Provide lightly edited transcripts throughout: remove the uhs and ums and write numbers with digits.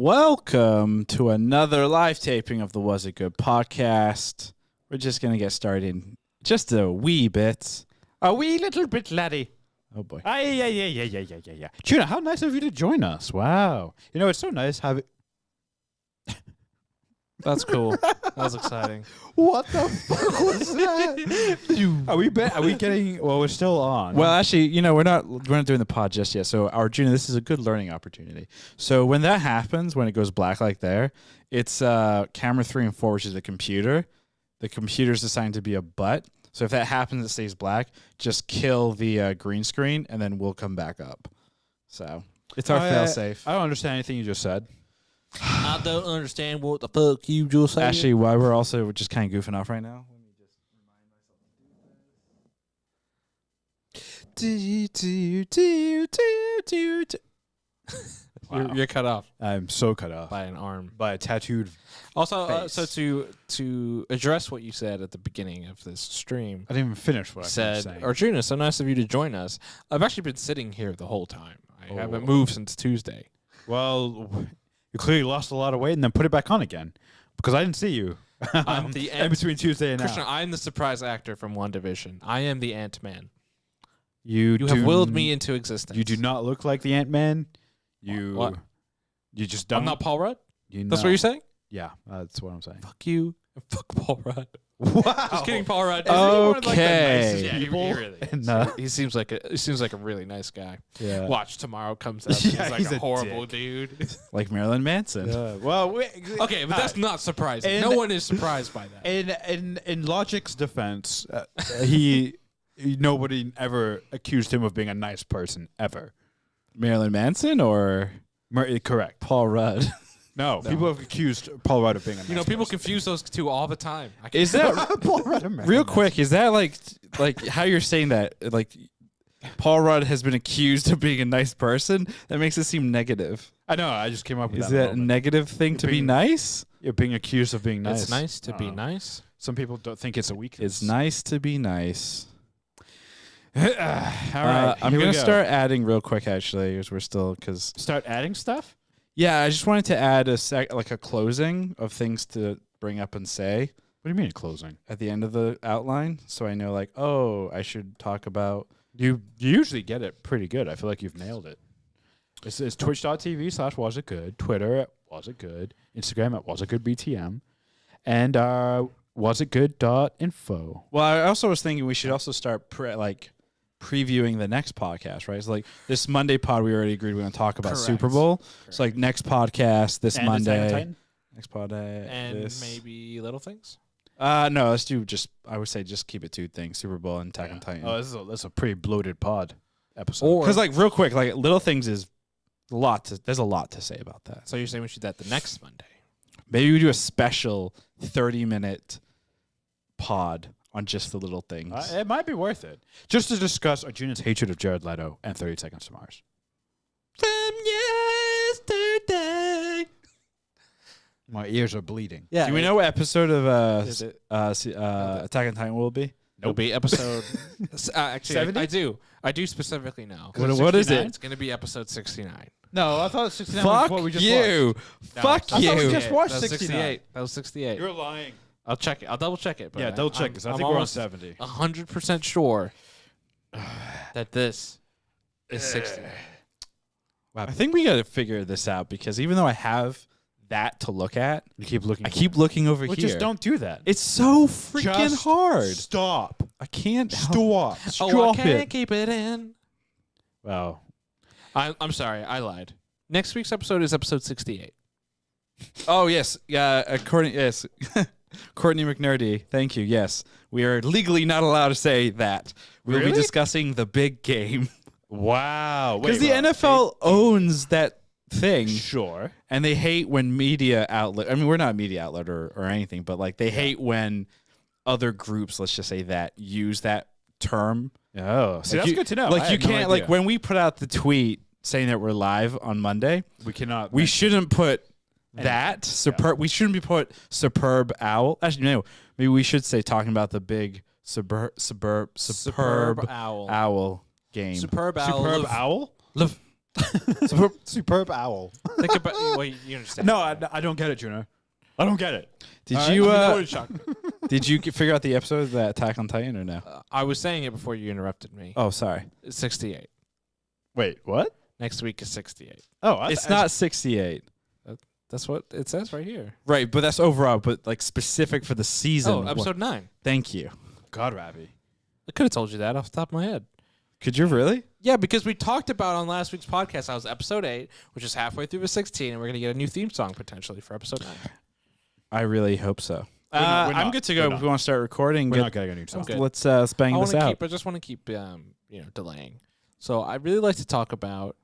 Welcome to another live taping of the Was It Good podcast. We're just going to get started in just a wee bit. A wee little bit, laddie. Oh, boy. Yeah. Tuna, how nice of you to join us. Wow. You know, it's so nice having... That's cool. That was exciting. What the fuck was that? Are we getting... Well, we're still on. Well, actually, you know, we're not doing the pod just yet. So, Arjuna, this is a good learning opportunity. So, when that happens, when it goes black like there, it's camera 3 and 4, which is the computer. The computer's assigned to be a butt. So, if that happens, it stays black. Just kill the green screen, and then we'll come back up. So, it's our fail-safe. I don't understand anything you just said. I don't understand what the fuck you just said. Actually, why we're just kind of goofing off right now. Let me just remind myself. Wow. You're cut off I'm so cut off. by an arm. By a tattooed... Also, face. so to address what you said at the beginning of this stream, I didn't even finish what I was said, saying. Arjuna, so nice of you to join us. I've actually been sitting here the whole time. I haven't moved since Tuesday. Well, you clearly lost a lot of weight and then put it back on again. Because I didn't see you. I'm the in between Tuesday and Christian, now. I'm the surprise actor from WandaVision. I am the Ant-Man. You have willed me into existence. You do not look like the Ant-Man. What? You just don't. I'm not Paul Rudd? You That's know. what you're saying? Yeah, that's what I'm saying. Fuck you and fuck Paul Rudd. Wow. Just kidding, Paul Rudd. Okay. Yeah, he people really is. and, He seems like a really nice guy. Yeah. Watch tomorrow comes out. Yeah, He's he's a a horrible dick. dude. Like Marilyn Manson. Well, Okay, but that's not surprising. in- No one is surprised by that. in Logic's defense, nobody ever accused him of being a nice person ever. Marilyn Manson or Correct. Paul Rudd? No, people have accused Paul Rudd of being a nice People person. confuse those two all the time. Is that Paul Rudd and Marilyn real Manson. quick? Is that like how you're saying that? Like Paul Rudd has been accused of being a nice person? That makes it seem negative. I know. I just came up with Is that. that a negative thing to be being- nice? You're being accused of being nice. It's nice to be nice. Some people don't think it's a weakness. It's nice to be nice. All right, I'm here we gonna go. start adding real quick. Actually, because Start adding stuff. yeah, I just wanted to add a closing of things to bring up and say What do you mean closing? at the end of the outline, so I know I should talk about. You usually get it pretty good. I feel like you've nailed it. It's twitch.tv/wasitgood, Twitter at wasitgood, Instagram at wasitgoodbtm, and wasitgood.info. Well, I also was thinking we should also start previewing the next podcast, right? So this Monday pod, we already agreed we're going to talk about Correct. Super Bowl. So next podcast this And Monday. Attack on Titan? Next pod And this. maybe little things. No, let's do I would say just keep it 2 things: Super Bowl and Attack on Titan. Oh, this is a pretty bloated pod episode. Because real quick, little things is there's a lot to say about that. So you're saying we should do that the next Monday? Maybe we do a special 30-minute pod on just the little things. It might be worth it. Just to discuss Arjuna's hatred of Jared Leto and 30 Seconds to Mars. From yesterday. My ears are bleeding. Yeah. Do we know what episode of Is it? Attack on Titan will be? It'll be episode. Actually, 70? I do. I do specifically know. What is it? It's going to be episode 69. No, I thought 69 Fuck was what we just you. watched. Fuck I thought we you. just watched That was 69. That was 68. You're lying. I'll check it. I'll double check it. But Yeah, double check, because I think we're on 70. 100% sure that this is 60. I think we got to figure this out because even though I have that to look at, You keep looking. I keep looking over Well, here. just don't do that. It's so freaking Just hard. Stop. I can't Stop. Oh, I Stop can't it. keep it in. Wow. I'm sorry. I lied. Next week's episode is episode 68. Oh yes, yeah. Courtney McNerdy. Thank you. Yes, we are legally not allowed to say that. We'll be Really? discussing the big game Wow. because the NFL owns that thing, Sure. and they hate when media outlet. I mean, we're not a media outlet or anything, but they hate when other groups, let's just say that, use that term. Oh, see, that's good to know. I Like you had no can't idea. when we put out the tweet saying that we're live on Monday, we cannot. we shouldn't put that Yeah. superb. We shouldn't be put superb owl. Actually, no. Maybe we should say talking about the big superb owl. owl game. Superb owl. Superb owl. Love Superb owl. Think about. Well, you understand. No, I don't get it, Juno. I don't get it. Did All you right, I mean, that would've shocked me. did you figure out the episode of that Attack on Titan or no? I was saying it before you interrupted me. Oh, sorry. It's 68. Wait, what? Next week is 68. Oh, It's not 68. That's what it says right here. Right, but that's overall, but like specific for the season. Oh, episode 9. Thank you. God, Ravi. I could have told you that off the top of my head. Could you really? Yeah, because we talked about on last week's podcast, I was episode 8, which is halfway through the 16, and we're going to get a new theme song potentially for episode 9. I really hope so. We're I'm not. good to We're go. not. If we want to start recording, We're not getting a new song. good. let's bang this out. I just want to keep delaying. So I really like to talk about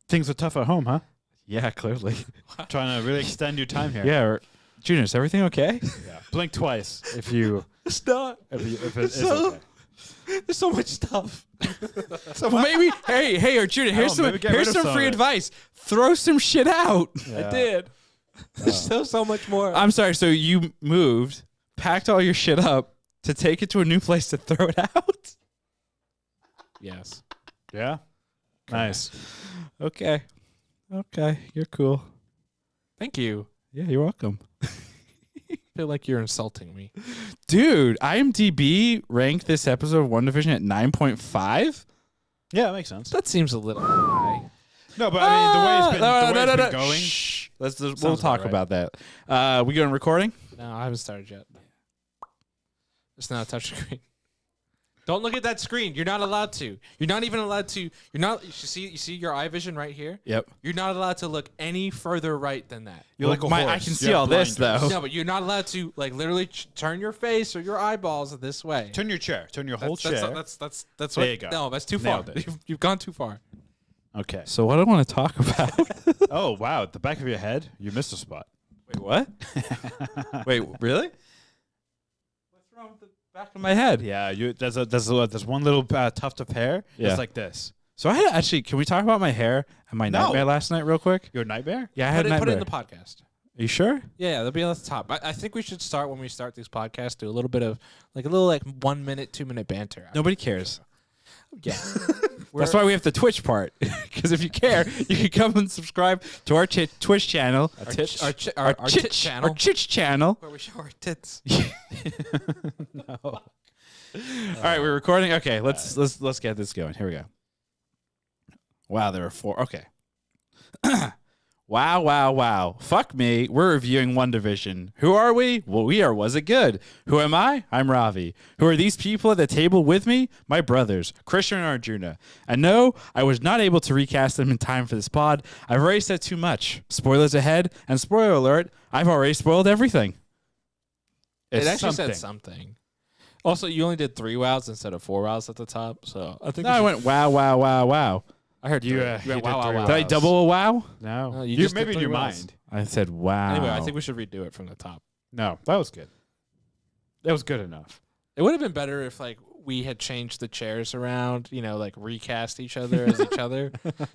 Things are tough at home, huh? Yeah, clearly. Trying to really extend your time here. Yeah, Junior, is everything okay? Yeah. Blink twice if you. it's not. If it is okay. There's so much stuff. So maybe, hey, Arjuna, here's maybe get rid of some some free of it. advice. Throw some shit out. Yeah. I did. There's still so much more. I'm sorry. So you moved, packed all your shit up to take it to a new place to throw it out? Yes. Yeah. Nice. Okay, you're cool. Thank you. Yeah, you're welcome. I feel like you're insulting me. Dude, IMDb ranked this episode of WandaVision at 9.5. Yeah, that makes sense. That seems a little high. No, but I mean, the way it's been going. Shh. We'll Sounds talk about right. about that. We going recording? No, I haven't started yet. It's not a touchscreen. Don't look at that screen. You're not allowed to. You're not even allowed to. You're not. You see your eye vision right here. Yep. You're not allowed to look any further right than that. You're like a horse. I can You see have all this blinders. though. No, but you're not allowed to literally turn your face or your eyeballs this way. Turn your chair. Turn your whole chair. That's There what. you go. No, that's too far. Nailed it. You've gone too far. Okay. So what do I want to talk about? Oh wow, at the back of your head, you missed a spot. Wait, what? Wait, really? What's wrong with the back of my head? Yeah, there's one little tuft of hair. Yeah. It's like this. So I had can we talk about my hair and my No. nightmare last night real quick? Your nightmare? Yeah, I had Put a it nightmare. in the podcast. Are you sure? Yeah, they'll be on the top. I think we should start when we start these podcasts. Do a little bit of a little 1 minute, 2 minute banter. Nobody cares. Yeah. That's why we have the Twitch part. Because if you care, you can come and subscribe to our Twitch channel. Our tit channel. Our Chitch channel. Where we show our tits. No. All right, we're recording. Okay, let's get this going. Here we go. Wow, there are 4. Okay. Wow. Fuck me. We're reviewing WandaVision. Who are we? Well, we are Was It Good? Who am I? I'm Ravi. Who are these people at the table with me? My brothers, Christian and Arjuna. And no, I was not able to recast them in time for this pod. I've already said too much. Spoilers ahead, and spoiler alert, I've already spoiled everything. It actually something. said something. Also, you only did 3 wows instead of 4 wows at the top, so I think No, I went wow. I heard You, 3. you went did wow, 3 wow, Did I wows. double a wow? No. No, you you just maybe did in your 3 wows. mind. I said wow. Anyway, I think we should redo it from the top. No, that was good. That was good enough. It would have been better if we had changed the chairs around, recast each other as each other.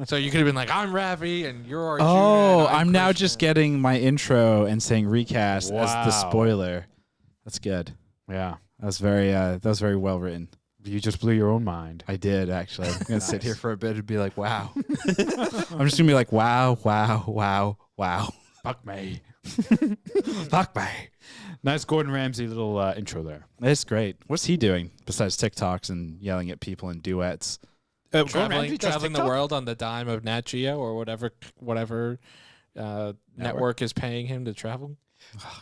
So you could have been like, I'm Ravi and you're Arjuna. Oh, and I'm now Christian. just getting my intro and saying recast as the Wow. spoiler. That's good. Yeah. That was very well written. You just blew your own mind. I did actually. I'm gonna sit Nice. here for a bit and be like, wow. I'm just gonna be like, wow. Fuck me. Fuck me. Nice Gordon Ramsay little intro there. That's great. What's he doing besides TikToks and yelling at people in duets? traveling the world on the dime of Nat Geo or whatever network is paying him to travel.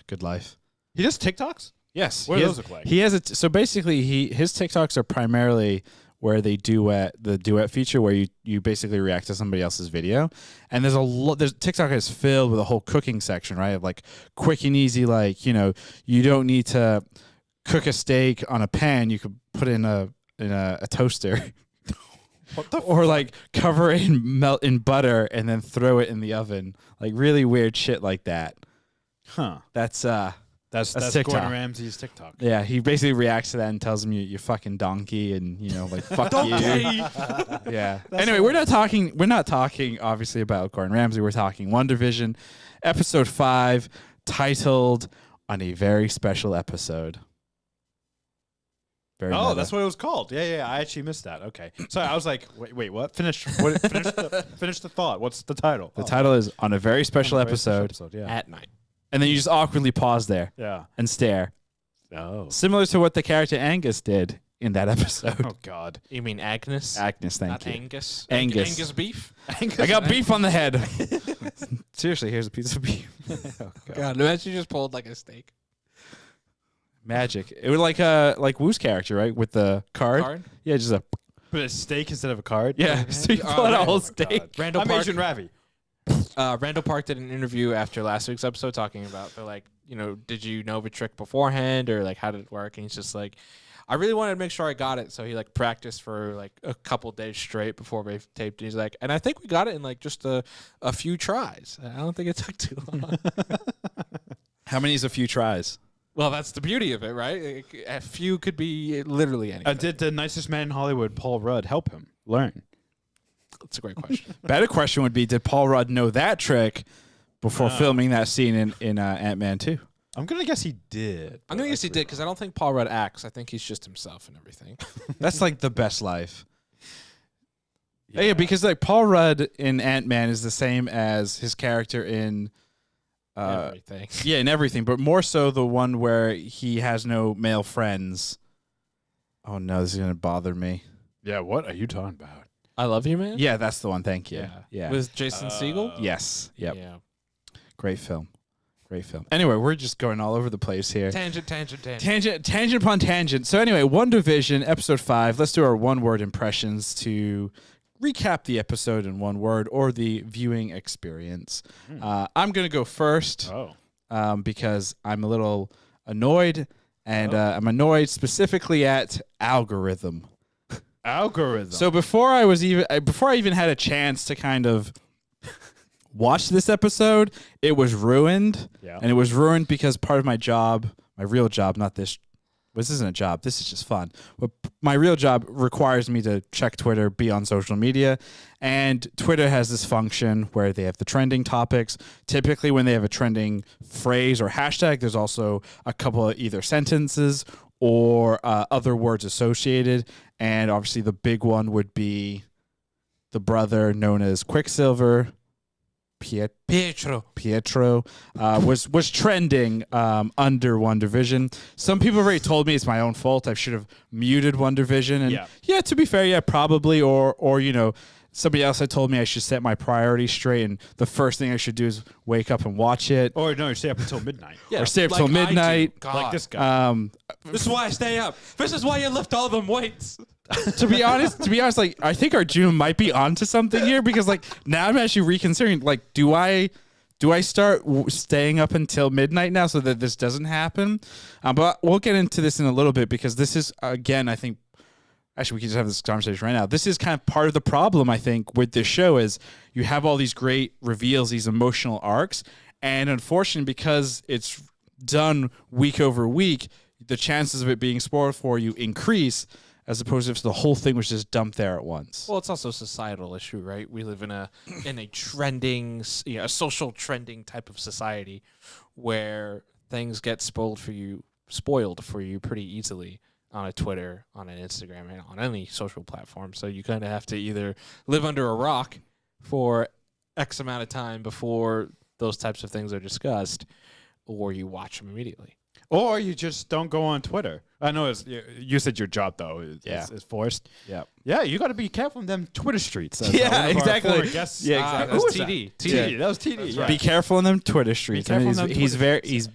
Good life. He does TikToks? Yes. What do those look like? He has so basically his TikToks are primarily where they the duet feature where you basically react to somebody else's video. And there's TikTok is filled with a whole cooking section, right? Of like quick and easy, you don't need to cook a steak on a pan, you could put it in a toaster. What the or cover it in butter and then throw it in the oven. Like really weird shit like that. Huh. That's That's TikTok. Gordon Ramsay's TikTok. Yeah, he basically reacts to that and tells him you fucking donkey and fuck you. Yeah. Anyway, we're not talking obviously about Gordon Ramsay. We're talking WandaVision, episode 5, titled On a Very Special Episode. Very Oh, meta. that's what it was called. Yeah. I actually missed that. Okay. So I was like, wait, what? Finish the thought. What's the title? The title is On a Very Special Very special Episode. Yeah. At night. And then you just awkwardly pause there Yeah. and stare. Oh. Similar to what the character Angus did in that episode. Oh God. You mean Agnes? Agnes, thank Not you. Angus. Angus. Angus beef. I got beef on the head. Seriously, here's a piece of beef. Oh, God. God, imagine you just pulled like a steak. Magic. It was like Woo's character, right? With the card. Yeah, just a But a steak instead of a card. yeah. So you pull out a whole steak. Randall I'm Park. Asian Ravi. Randall Park did an interview after last week's episode talking about, they're like, did you know the trick beforehand, or like how did it work? And he's just like, I really wanted to make sure I got it, so he like practiced for like a couple days straight before we taped. He's like, and I think we got it in like just a few tries. I don't think it took too long. How many is a few tries? Well, that's the beauty of it, right? A few could be literally anything. Did the nicest man in Hollywood, Paul Rudd, help him learn? That's a great question. Better question would be, did Paul Rudd know that trick before filming that scene in Ant-Man 2? I'm gonna guess he did. I'm gonna guess he did because I don't think Paul Rudd acts. I think he's just himself and everything. That's like the best life. Yeah, because like Paul Rudd in Ant-Man is the same as his character in Everything. yeah, in everything, but more so the one where he has no male friends. Oh no, this is gonna bother me. Yeah. What are you talking about? I Love You, Man? Yeah, that's the one. Thank you. Yeah. With Jason Segel? Yes. Yep. Yeah. Great film. Great film. Anyway, we're just going all over the place here. Tangent. Tangent upon tangent. So anyway, WandaVision, episode 5. Let's do our one-word impressions to recap the episode in one word or the viewing experience. I'm going to go first because I'm a little annoyed, and I'm annoyed specifically at algorithm. Algorithm. So before I even had a chance to kind of watch this episode, it was ruined. Yeah. And it was ruined because part of my job, my real job, not this. This isn't a job. This is just fun. But my real job requires me to check Twitter, be on social media. And Twitter has this function where they have the trending topics. Typically, when they have a trending phrase or hashtag, there's also a couple of either sentences or other words associated. And obviously, the big one would be the brother known as Quicksilver. Pietro was trending under WandaVision. Some people have already told me it's my own fault. I should have muted WandaVision. And yeah, to be fair, yeah, probably. Or somebody else had told me I should set my priorities straight, and the first thing I should do is wake up and watch it. Or no, stay up until midnight. Yeah, or stay up till midnight. Like this guy. This is why I stay up. This is why you lift all them weights. To be honest, like I think Arjuna might be onto something here, because like now I'm actually reconsidering. Like, do I start staying up until midnight now so that this doesn't happen? But we'll get into this in a little bit, because this is, again, I think. Actually, we can just have this conversation right now. This is kind of part of the problem, I think, with this show, is you have all these great reveals, these emotional arcs, and unfortunately, because it's done week over week, the chances of it being spoiled for you increase, as opposed to if the whole thing was just dumped there at once. Well, it's also a societal issue, right? We live in a trending, a social trending type of society where things get spoiled for you pretty easily on a Twitter, on an Instagram, and on any social platform. So you kind of have to either live under a rock for X amount of time before those types of things are discussed, or you watch them immediately. Or you just don't go on Twitter. I know you said your job, though, is forced. Yeah. Yeah, you got to be careful in them Twitter streets. Yeah, exactly. Yeah, exactly. That was TD. TD. That was TD. Right. Be careful in them Twitter streets. He's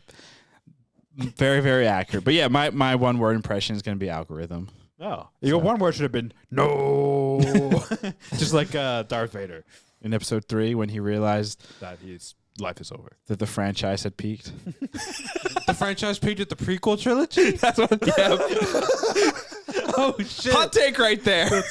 very, very accurate. But yeah, my one word impression is going to be algorithm. Oh, your one word should have been no. Just like Darth Vader in episode 3, when he realized that his life is over, that the franchise had peaked. The franchise peaked at the prequel trilogy? That's what. Yeah. Oh shit! Hot take right there.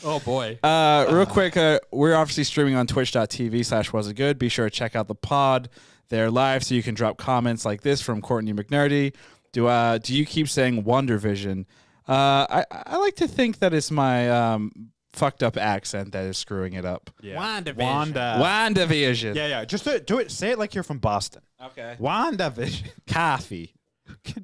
Oh boy. Real quick, we're obviously streaming on twitch.tv/wasitgood. Be sure to check out the pod. They're live, so you can drop comments like this from Courtney McNerdy. Do you keep saying WandaVision? I like to think that it's my fucked up accent that is screwing it up. Yeah. WandaVision. WandaVision. Yeah. Just do it. Say it like you're from Boston. Okay. WandaVision. Coffee.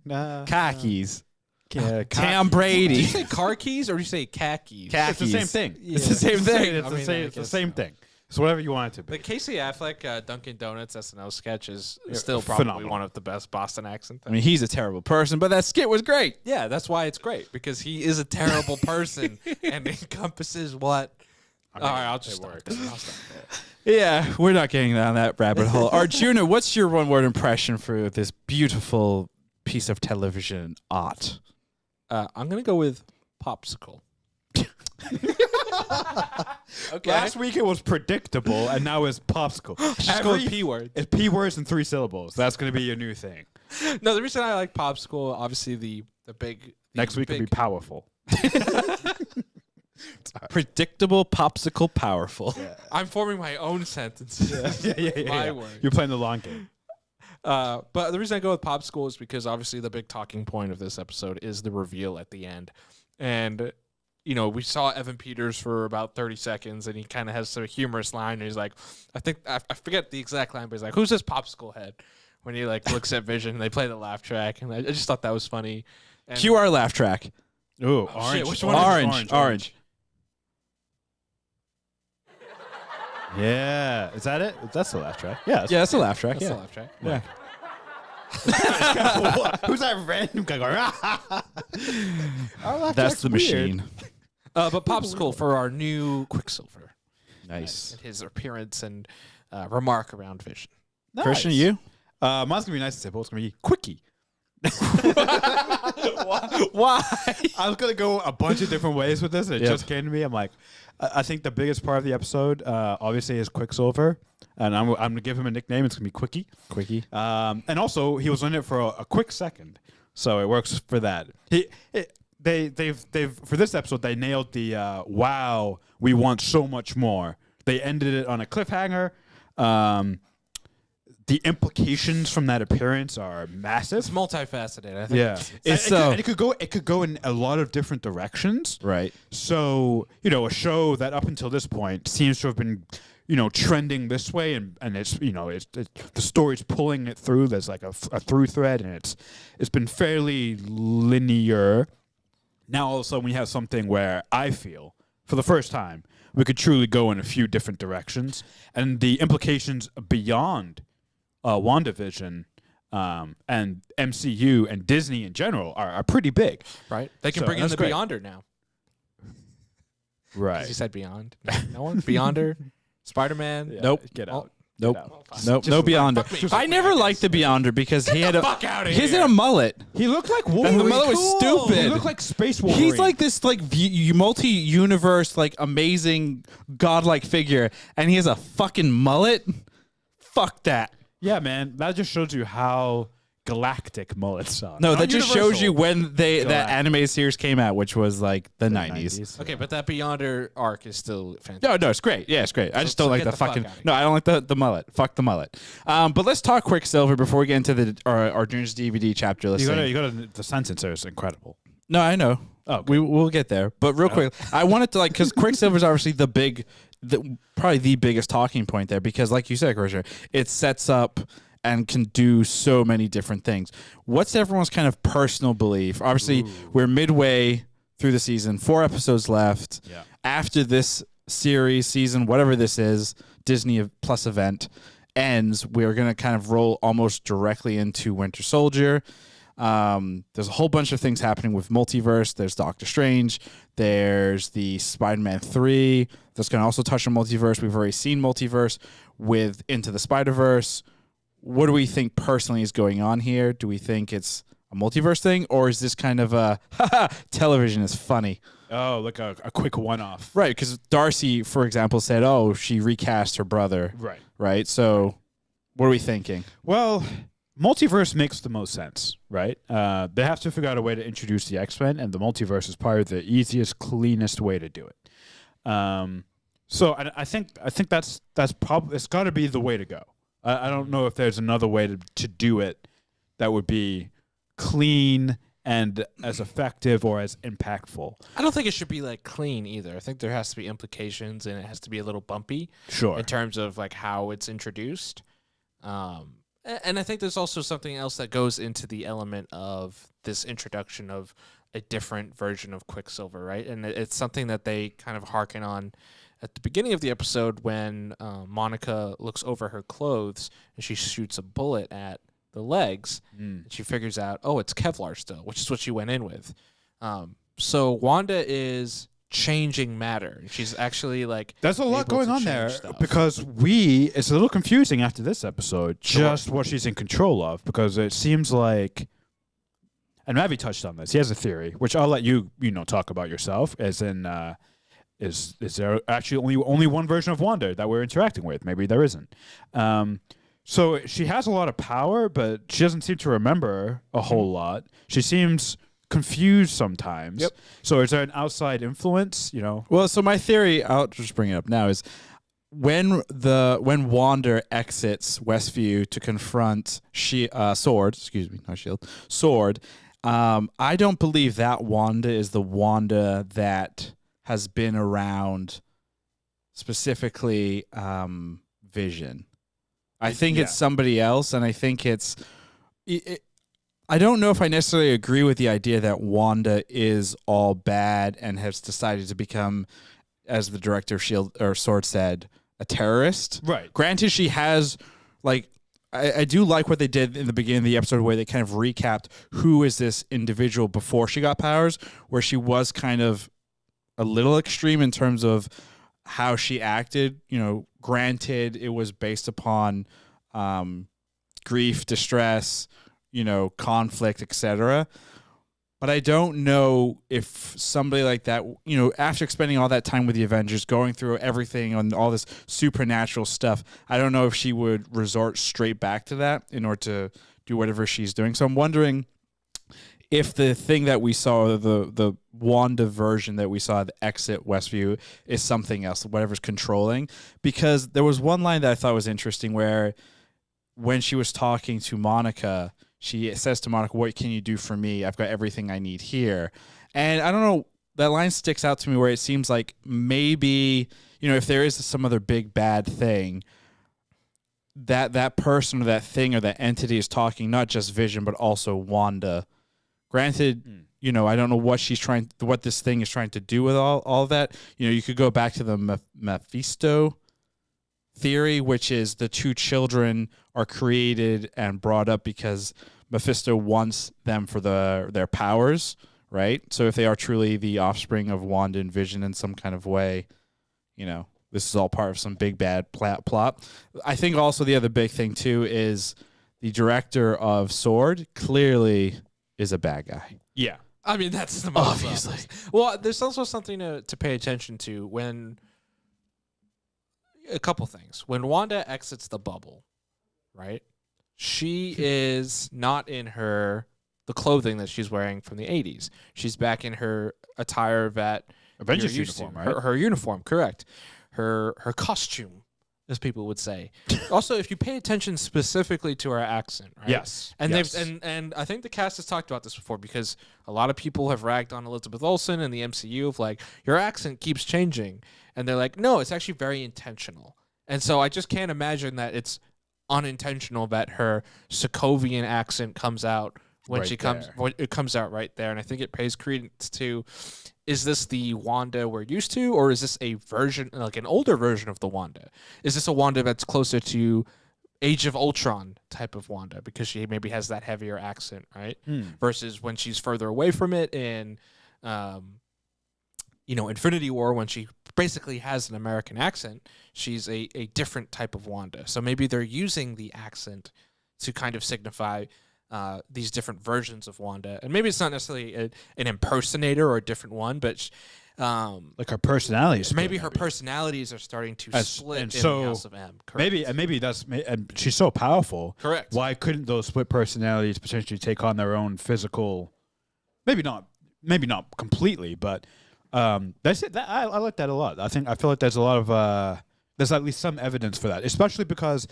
Nah. Khakis. Tom Did Brady. you say car keys or did you say khakis? Khakis. It's the same thing. It's the same thing. It's I the mean, same. I It's the guess same so. thing. It's whatever you want it to be. The Casey Affleck Dunkin' Donuts SNL sketch is Yeah, still probably phenomenal. one of the best Boston accent I things. mean, he's a terrible person, but that skit was great. Yeah, that's why it's great because he is a terrible person and encompasses what. All right, I'll just stop. I'll stop there. Yeah, we're not getting down that rabbit hole. Arjuna, what's your one-word impression for this beautiful piece of television art? I'm gonna go with popsicle. Okay. Last week it was predictable, and now it's popsicle. Just go with P word. It's P words and 3 syllables. That's going to be your new thing. No, the reason I like popsicle, obviously the big. Next week will be powerful. Predictable, popsicle, powerful. I'm forming my own sentences. My word. You're playing the long game. But the reason I go with popsicle is because obviously the big talking point of this episode is the reveal at the end, and you know we saw Evan Peters for about 30 seconds, and he kind of has some humorous line. And he's like, I forget the exact line, but he's like, "Who's this popsicle head?" When he like looks at Vision, and they play the laugh track, and I just thought that was funny. And QR laugh track. Ooh, shit, orange. which one is it? Orange. Yeah. Is that it? That's the last track. Yeah. Yeah, that's a laugh track. That's Yeah. the laugh track. Yeah. Who's that random guy going, That's the machine. But popsicle for our new Quicksilver. Nice. And his appearance and remark around Vision. Christian, you? Mine's going to be nice and simple. It's going to be quickie. Why? I was going to go a bunch of different ways with this, and it Yep. just came to me. I'm like, I think the biggest part of the episode, obviously, is Quicksilver. And I'm going to give him a nickname. It's going to be Quickie. Quickie. And also, he was in it for a quick second. So it works for that. They've for this episode, they nailed the wow, we want so much more. They ended it on a cliffhanger. The implications from that appearance are massive. It's multifaceted. I think. It's It could go in a lot of different directions. right. So, a show that up until this point seems to have been, trending this way, and it's, the story's pulling it through. There's like a through thread, and it's been fairly linear. Now all of a sudden we have something where I feel, for the first time, we could truly go in a few different directions, and the implications beyond WandaVision and MCU and Disney in general are pretty big. Right. They can So, bring in that's the great. Beyonder now. Right. Because you said Beyond. No one? Beyonder? Spider-Man? Yeah, Nope. Get out. Nope. Get out. Nope. No Beyonder. I never liked the Beyonder because he had fuck outta he has here. a mullet. He looked like Wolverine. And the mullet was stupid. He looked like Space Wolverine. He's like this multi-universe, amazing godlike figure, and he has a fucking mullet. Fuck that. Yeah, man. That just shows you how galactic mullets are. No, Not that just shows universal. you when that Galactic. animated series came out, which was like the 90s. Okay, but that Beyonder arc is still fantastic. No, it's great. Yeah, it's great. I just don't so like get the the fuck fucking. outta here. No, I don't like the mullet. Fuck the mullet. But let's talk Quicksilver before we get into our June's DVD chapter. Let's You got the sentence there is incredible. No, I know. Oh, we'll get there. But real quick, I wanted to because Quicksilver's obviously probably the biggest talking point there because, like you said, Roger, it sets up and can do so many different things. What's everyone's kind of personal belief? Obviously, we're midway through the season, 4 episodes left. Yeah. After this season, whatever this is, Disney Plus event ends, we're going to kind of roll almost directly into Winter Soldier. There's a whole bunch of things happening with multiverse. There's Doctor Strange. There's the Spider-Man 3 that's going to also touch on multiverse. We've already seen multiverse with Into the Spider-Verse. What do we think personally is going on here? Do we think it's a multiverse thing, or is this kind of a television is funny? Oh, like a quick one-off. Right, because Darcy, for example, said, oh, she recast her brother. Right. Right, so what are we thinking? Well, multiverse makes the most sense, right? They have to figure out a way to introduce the X-Men, and the multiverse is probably the easiest, cleanest way to do it. So I think that's probably it's got to be the way to go. I don't know if there's another way to do it that would be clean and as effective or as impactful. I don't think it should be clean either. I think there has to be implications and it has to be a little bumpy Sure. in terms of how it's introduced. And I think there's also something else that goes into the element of this introduction of a different version of Quicksilver, right? And it's something that they kind of harken on at the beginning of the episode when Monica looks over her clothes and she shoots a bullet at the legs. And she figures out, oh, it's Kevlar still, which is what she went in with. So Wanda is changing matter. She's actually like there's a lot going on there stuff. because it's a little confusing after this episode just what she's in control of, because it seems like, and Ravi touched on this, he has a theory which I'll let you talk about yourself, as in is there actually only one version of Wanda that we're interacting with? Maybe there isn't. So she has a lot of power, but she doesn't seem to remember a whole lot. She seems confused sometimes. Yep. So is there an outside influence? Well, so my theory, I'll just bring it up now, is when Wanda exits Westview to confront Sword, not Shield, Sword, I don't believe that Wanda is the Wanda that has been around, specifically Vision. I think it's somebody else, and I think I don't know if I necessarily agree with the idea that Wanda is all bad and has decided to become, as the director of Shield or Sword said, a terrorist. Right. Granted, she has, like, I do like what they did in the beginning of the episode where they kind of recapped who is this individual before she got powers, where she was kind of a little extreme in terms of how she acted. Granted, it was based upon grief, distress, conflict, etc. But I don't know if somebody like that, after spending all that time with the Avengers, going through everything and all this supernatural stuff, I don't know if she would resort straight back to that in order to do whatever she's doing. So I'm wondering if the thing that we saw, the Wanda version that we saw at the exit Westview, is something else, whatever's controlling. Because there was one line that I thought was interesting where when she was talking to Monica, she says to Monica, "What can you do for me? I've got everything I need here." And I don't know, that line sticks out to me where it seems like maybe, if there is some other big bad thing, that person or that thing or that entity is talking not just Vision, but also Wanda. Granted, I don't know what this thing is trying to do with all of that. You could go back to the Mephisto theory, which is the two children are created and brought up because Mephisto wants them for their powers, right? So if they are truly the offspring of Wanda and Vision in some kind of way, this is all part of some big bad plot. I think also the other big thing too is the director of Sword clearly is a bad guy. Yeah. I mean, that's the most obviously. obvious. Well, there's also something to pay attention to when a couple things. When Wanda exits the bubble, right? She is not in the clothing that she's wearing from the 80s. She's back in her attire that Avengers you're used to. uniform, right? Her uniform, correct. Her costume, as people would say. Also, if you pay attention specifically to her accent, right? Yes. And yes. and I think the cast has talked about this before, because a lot of people have ragged on Elizabeth Olsen and the MCU of like, your accent keeps changing. And they're like, no, it's actually very intentional. And so I just can't imagine that it's unintentional that her Sokovian accent comes out when it comes out right there. And I think it pays credence to, is this the Wanda we're used to, or is this a version, like an older version of the Wanda? Is this a Wanda that's closer to Age of Ultron type of Wanda, because she maybe has that heavier accent, right? Versus when she's further away from it in, Infinity War, when she basically has an American accent, she's a different type of Wanda. So maybe they're using the accent to kind of signify these different versions of Wanda. And maybe it's not necessarily an impersonator or a different one, but like her personalities. maybe her personalities are starting to split in the House of M. Correct. Maybe and she's so powerful. Correct. Why couldn't those split personalities potentially take on their own physical? Maybe not completely, but that's it. I like that a lot. I feel like there's a lot of there's at least some evidence for that, especially because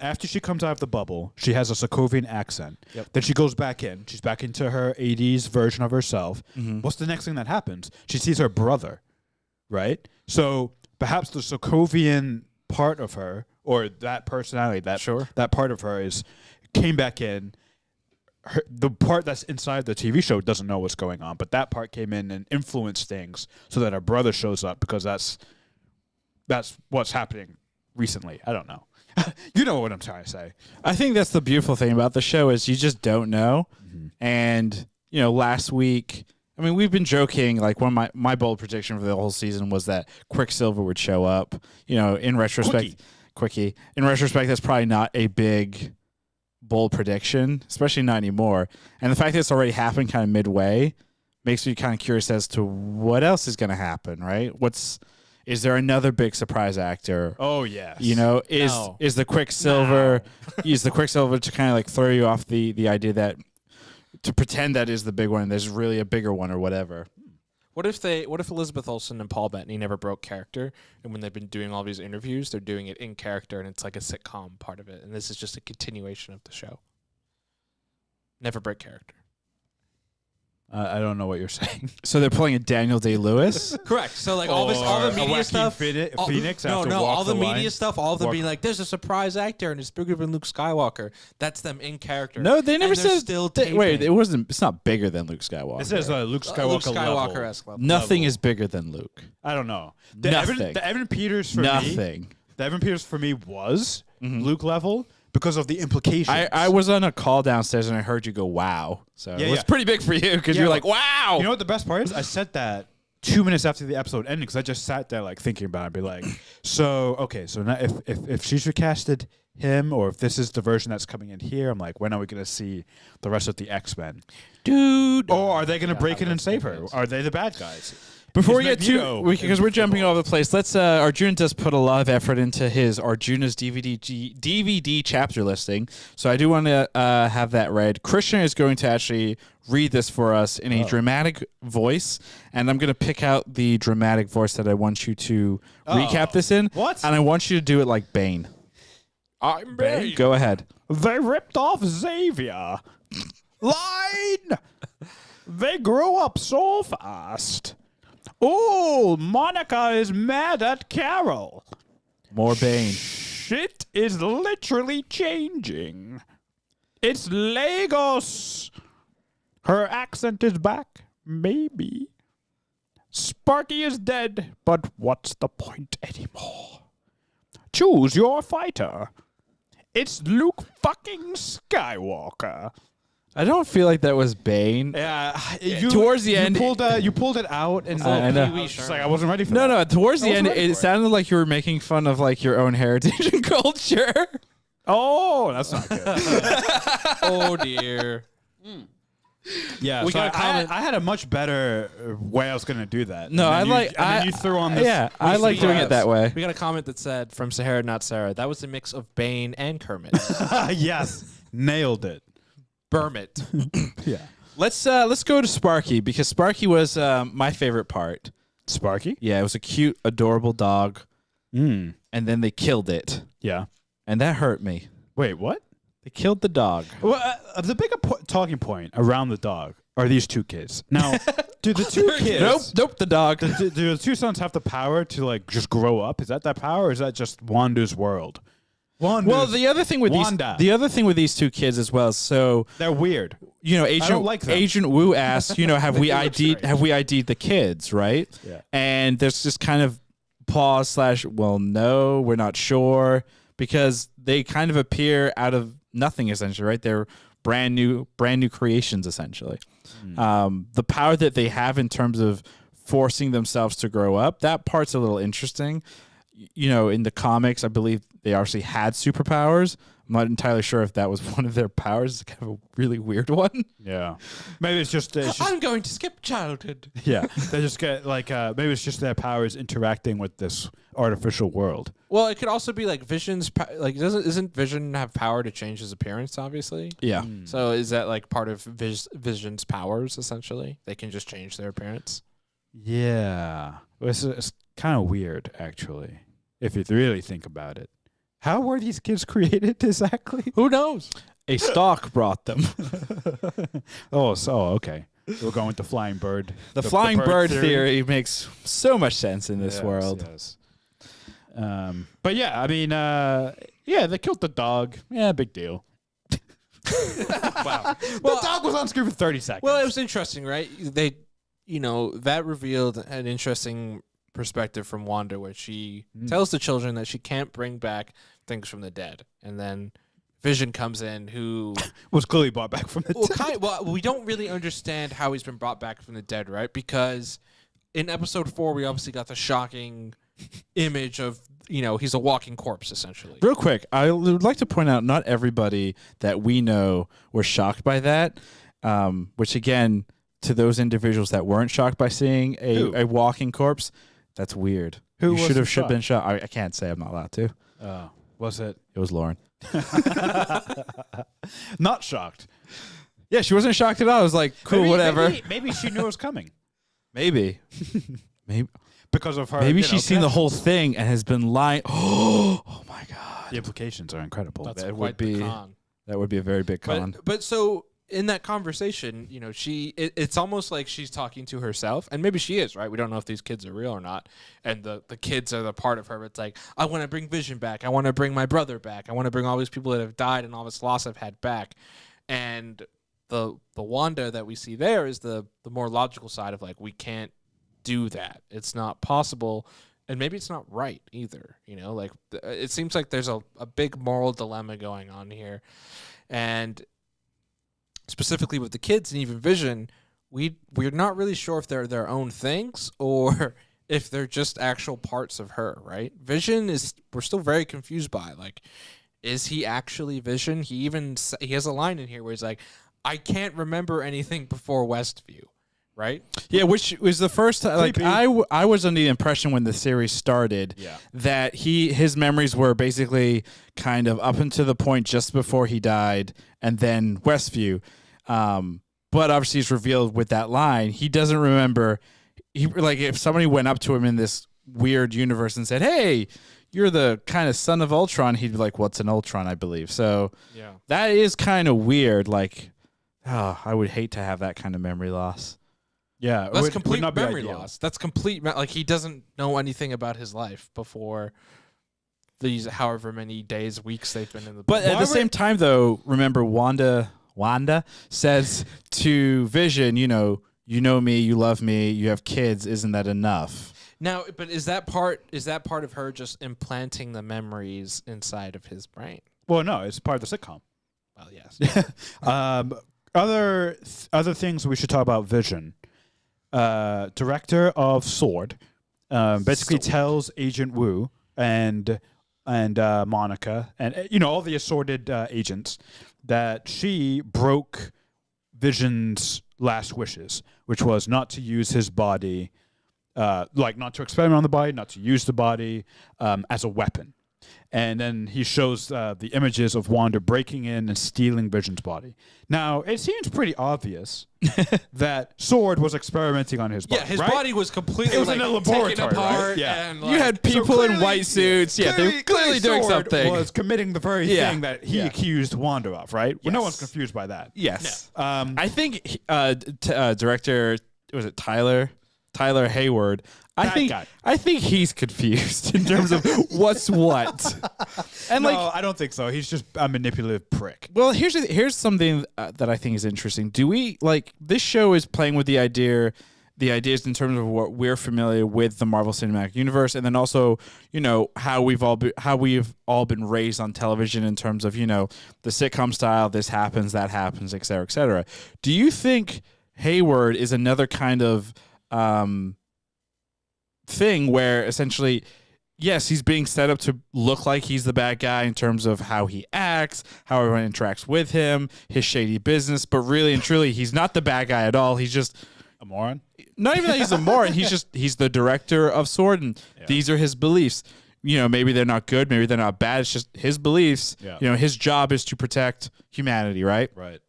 after she comes out of the bubble, she has a Sokovian accent. Yep. Then she goes back in. She's back into her 80s version of herself. Mm-hmm. What's the next thing that happens? She sees her brother, right? So perhaps the Sokovian part of her, or that personality, that part of her came back in, the part that's inside the TV show doesn't know what's going on, but that part came in and influenced things so that her brother shows up because that's what's happening recently. I don't know. You know what I'm trying to say. I think that's the beautiful thing about the show is you just don't know. Mm-hmm. And, last week, I mean, we've been joking, like one of my bold prediction for the whole season was that Quicksilver would show up. In retrospect, Quickie. In retrospect, that's probably not a big bold prediction, especially not anymore. And the fact that it's already happened kind of midway makes me kind of curious as to what else is going to happen, right? Is there another big surprise actor? Oh yes. Is the Quicksilver use the Quicksilver to kind of like throw you off the idea that to pretend that is the big one and there's really a bigger one or whatever. What if Elizabeth Olsen and Paul Bettany never broke character, and when they've been doing all these interviews, they're doing it in character, and it's like a sitcom part of it, and this is just a continuation of the show. Never break character. I don't know what you're saying. So they're playing a Daniel Day-Lewis? Correct. So like all the media stuff. Phoenix all the media stuff. All of them being like, "There's a surprise actor, and it's bigger than Luke Skywalker." That's them in character. No, they never said. Still wait, it wasn't. It's not bigger than Luke Skywalker. It says Luke Skywalker level. Nothing is bigger than Luke. I don't know. Nothing. The Evan Peters for Nothing. me. The Evan Peters for me was Luke level. Because of the implications. I was on a call downstairs and I heard you go, wow. So it was pretty big for you because you're like, wow. You know what the best part is? I said that 2 minutes after the episode ended because I just sat there like thinking about it and be like, so now if she's recasted him or if this is the version that's coming in here, I'm like, when are we going to see the rest of the X-Men? Dude. Or are they going to break in and save her? Are they the bad guys? Before we get to, because we're jumping all over the place, Arjun does put a lot of effort into his Arjuna's DVD chapter listing. So I do want to have that read. Christian is going to actually read this for us in a dramatic voice. And I'm going to pick out the dramatic voice that I want you to recap this in. What? And I want you to do it like Bane. I'm Bane. Go ahead. They ripped off Xavier. Line! They grew up so fast. Oh, Monica is mad at Carol. More Bane. Shit is literally changing. It's Lagos. Her accent is back. Maybe. Sparky is dead, but what's the point anymore? Choose your fighter. It's Luke fucking Skywalker. I don't feel like that was Bane. Yeah, towards the end, you pulled it out, and I know. I wasn't ready for that. No. Towards the end, it sounded like you were making fun of like your own heritage and culture. Oh, that's not good. Oh dear. Yeah, I had a much better way I was going to do that. No, you threw on this. Yeah, I like doing it that way. We got a comment that said from Sahara, not Sarah. That was a mix of Bane and Kermit. Yes, nailed it. Bermit. Yeah. Let's go to Sparky because Sparky was my favorite part. Sparky? Yeah, it was a cute, adorable dog. And then they killed it. Yeah. And that hurt me. Wait, what? They killed the dog. Well, the bigger talking point around the dog are these two kids. Now, do the two kids... Nope, the dog. Do the two sons have the power to like just grow up? Is that power or is that just Wanda's world? Well, the other thing with these two kids as well. So they're weird. Agent I don't like them. Agent Wu asked, have we ID'd the kids, right? Yeah. And there's just kind of pause / well, no, we're not sure because they kind of appear out of nothing essentially, right? They're brand new creations essentially. The power that they have in terms of forcing themselves to grow up, that part's a little interesting. In the comics, I believe they obviously had superpowers. I'm not entirely sure if that was one of their powers. It's kind of a really weird one. Yeah. Maybe it's just I'm going to skip childhood. Yeah. They just get maybe it's just their powers interacting with this artificial world. Well, it could also be like Vision's isn't Vision have power to change his appearance, obviously? Yeah. So is that like part of Vision's powers, essentially? They can just change their appearance? Yeah. It's kind of weird, actually, if you really think about it. How were these kids created exactly? Who knows? A stalk brought them. Okay. We're going with the flying bird. The flying bird theory makes so much sense in this world. Yes. But yeah, I mean, they killed the dog. Yeah, big deal. Wow. The dog was on screen for 30 seconds. Well, it was interesting, right? That revealed an interesting perspective from Wanda, where she tells the children that she can't bring back things from the dead, and then Vision comes in, who was clearly brought back from the dead. We don't really understand how he's been brought back from the dead, right? Because in episode 4, we obviously got the shocking image of, he's a walking corpse, essentially. Real quick, I would like to point out not everybody that we know were shocked by that, which again, to those individuals that weren't shocked by seeing a walking corpse, that's weird. Who should have been shocked. I can't say, I'm not allowed to. Was it? It was Lauren. Not shocked. Yeah, she wasn't shocked at all. I was like, cool, whatever. Maybe she knew it was coming. Maybe. Because of her. Maybe she's seen the whole thing and has been lying. Oh my God. The implications are incredible. That would be a very big con. But so in that conversation, it's almost like she's talking to herself, and maybe she is, right? We don't know if these kids are real or not. And the kids are the part of her. But it's like, I want to bring Vision back. I want to bring my brother back. I want to bring all these people that have died and all this loss I've had back. And the Wanda that we see there is the more logical side of, like, we can't do that. It's not possible, and maybe it's not right either. It seems like there's a big moral dilemma going on here, and specifically with the kids and even Vision, we're not really sure if they're their own things or if they're just actual parts of her, right? Vision we're still very confused by, like, is he actually Vision? He has a line in here where he's like, I can't remember anything before Westview. Right? Yeah, which was the first time. Like, I was under the impression when the series started that his memories were basically kind of up until the point just before he died, and then Westview. But obviously, it's revealed with that line, he doesn't remember. If somebody went up to him in this weird universe and said, "Hey, you're the kind of son of Ultron," he'd be like, "What's an Ultron?" I believe. So that is kind of weird. Like, I would hate to have that kind of memory loss. Yeah, that's complete memory loss. That's complete. Like, he doesn't know anything about his life before these however many days, weeks they've been in the. But at the same time, though, remember Wanda says to Vision, you know me, you love me, you have kids. Isn't that enough? Now, but is that part of her just implanting the memories inside of his brain? Well, no, it's part of the sitcom. Well, yes. Other things we should talk about. Vision. Director of Sword, basically tells Agent Wu and Monica and all the assorted agents that she broke Vision's last wishes, which was not to use his body, not to experiment on the body, not to use the body as a weapon. And then he shows the images of Wanda breaking in and stealing Vision's body. Now, it seems pretty obvious that Sword was experimenting on his body. Yeah, his right? body was completely in a laboratory, taken apart. Right? Yeah. And, you had people in white suits. Yeah, they were clearly doing Sword something. Was committing the very thing that he accused Wanda of, right? Well, no one's confused by that. Yes. No. I think director, was it Tyler Hayward? I think he's confused in terms of what's what. And no, I don't think so. He's just a manipulative prick. Well, here's something that I think is interesting. Do we this show is playing with the ideas in terms of what we're familiar with the Marvel Cinematic Universe, and then also how we've all been raised on television in terms of the sitcom style. This happens, that happens, et cetera, et cetera. Do you think Hayward is another kind of thing where essentially, yes, he's being set up to look like he's the bad guy in terms of how he acts, how everyone interacts with him, his shady business, but really and truly, he's not the bad guy at all. He's just a moron? Not even that he's a moron. He's the director of Sword, and these are his beliefs. Maybe they're not good, maybe they're not bad. It's just his beliefs. Yeah. His job is to protect humanity, right? Right.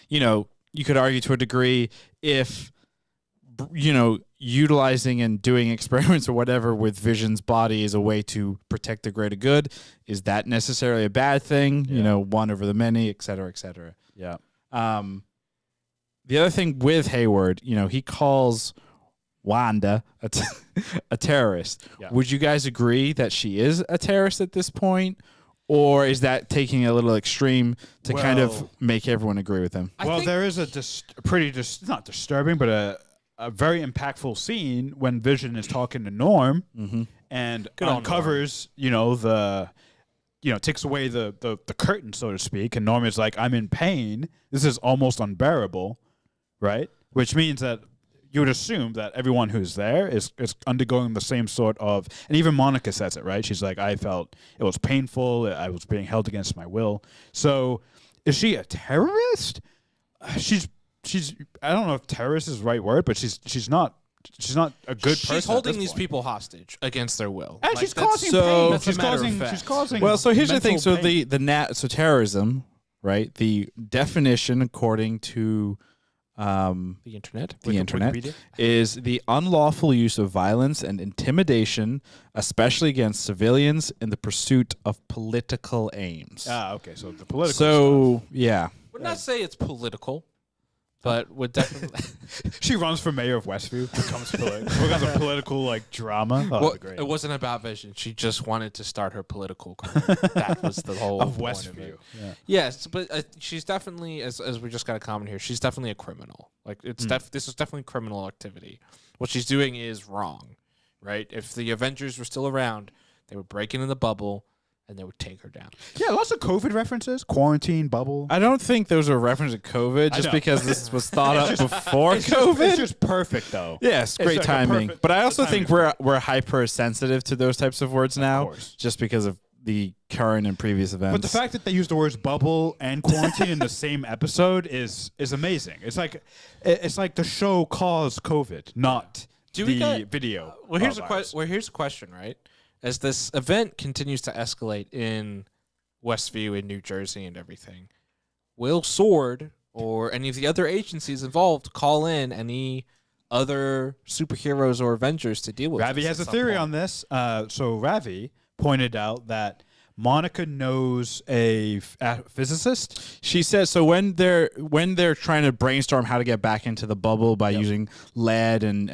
You could argue to a degree if utilizing and doing experiments or whatever with Vision's body is a way to protect the greater good. Is that necessarily a bad thing? Yeah. One over the many, et cetera, et cetera. Yeah. The other thing with Hayward, he calls Wanda a terrorist. Yeah. Would you guys agree that she is a terrorist at this point? Or is that taking it a little extreme to kind of Well- make everyone agree with him? I Well, think- there is a not disturbing, but a very impactful scene when Vision is talking to Norm and Good on uncovers, takes away the curtain, so to speak, and Norm is like, "I'm in pain. This is almost unbearable," right? Which means that you would assume that everyone who's there is undergoing the same sort of, and even Monica says it, right? She's like, I felt it was painful. I was being held against my will. So is she a terrorist? She's I don't know if terrorist is the right word, but she's not a good person. She's at holding this these point. people hostage against their will. And Like, she's that's- causing so- pain. that's a She's matter of causing. fact. She's causing. Well, so here's the thing. mental So pain. so terrorism, right? The definition, according to the internet. the internet, Wikipedia? is the unlawful use of violence and intimidation, especially against civilians, in the pursuit of political aims. Okay, so the political. So yeah, Would not say it's political, but would definitely. stuff. She runs for mayor of Westview. Becomes a political drama. Oh, Well, great. it wasn't about Vision. She just wanted to start her political career. That was the whole Of point Westview. it. Yeah. Yes, but she's definitely, as we just got a comment here, she's definitely a criminal. Like it's this is definitely criminal activity. What she's doing is wrong, right? If the Avengers were still around, they would break into the bubble and they would take her down. Yeah, lots of COVID references. Quarantine, bubble. I don't think those are references to COVID, I just know. because this was thought up before It's COVID. just perfect, though. Yes, great like a timing. perfect- But I the also timing think is we're hypersensitive to those types of words now, course. just because of the current and previous events. But the fact that they use the words bubble and quarantine in the same episode is amazing. It's like the show caused COVID, not Do we the get- video. Well, here's a virus. here's a question, right? As this event continues to escalate in Westview, in New Jersey, and everything, will Sword or any of the other agencies involved call in any other superheroes or Avengers to deal with? Ravi this has a at some theory point? on this. So Ravi pointed out that Monica knows a physicist. she says so when they're trying to brainstorm how to get back into the bubble by using lead and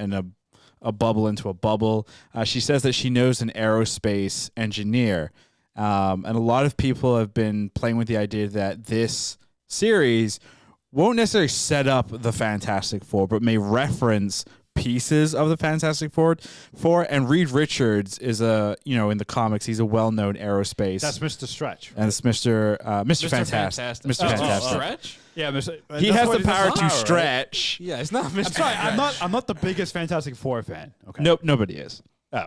a bubble into a bubble, she says that she knows an aerospace engineer. And a lot of people have been playing with the idea that this series won't necessarily set up the Fantastic Four, but may reference pieces of the Fantastic Four. And Reed Richards is in the comics, he's a well-known aerospace. That's Mr. Stretch. and it's Mr. Fantastic. Mr. Fantastic. Stretch? Yeah, He that's has what the power right? to stretch. Yeah, it's not Mr. I'm sorry, Stretch. I'm not the biggest Fantastic Four fan. Okay. Nope, nobody is. Oh.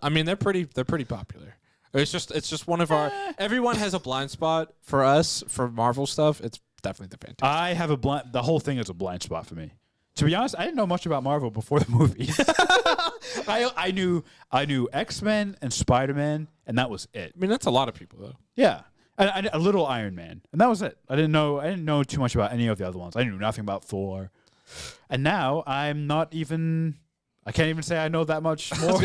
I mean, they're pretty popular. It's just one of our. Everyone has a blind spot for us for Marvel stuff. It's definitely the Fantastic. I have the whole thing is a blind spot for me. To be honest, I didn't know much about Marvel before the movie. I knew X-Men and Spider-Man, and that was it. I mean, that's a lot of people though. Yeah. And a little Iron Man, and that was it. I didn't know too much about any of the other ones. I knew nothing about Thor, and now I can't even say I know that much more.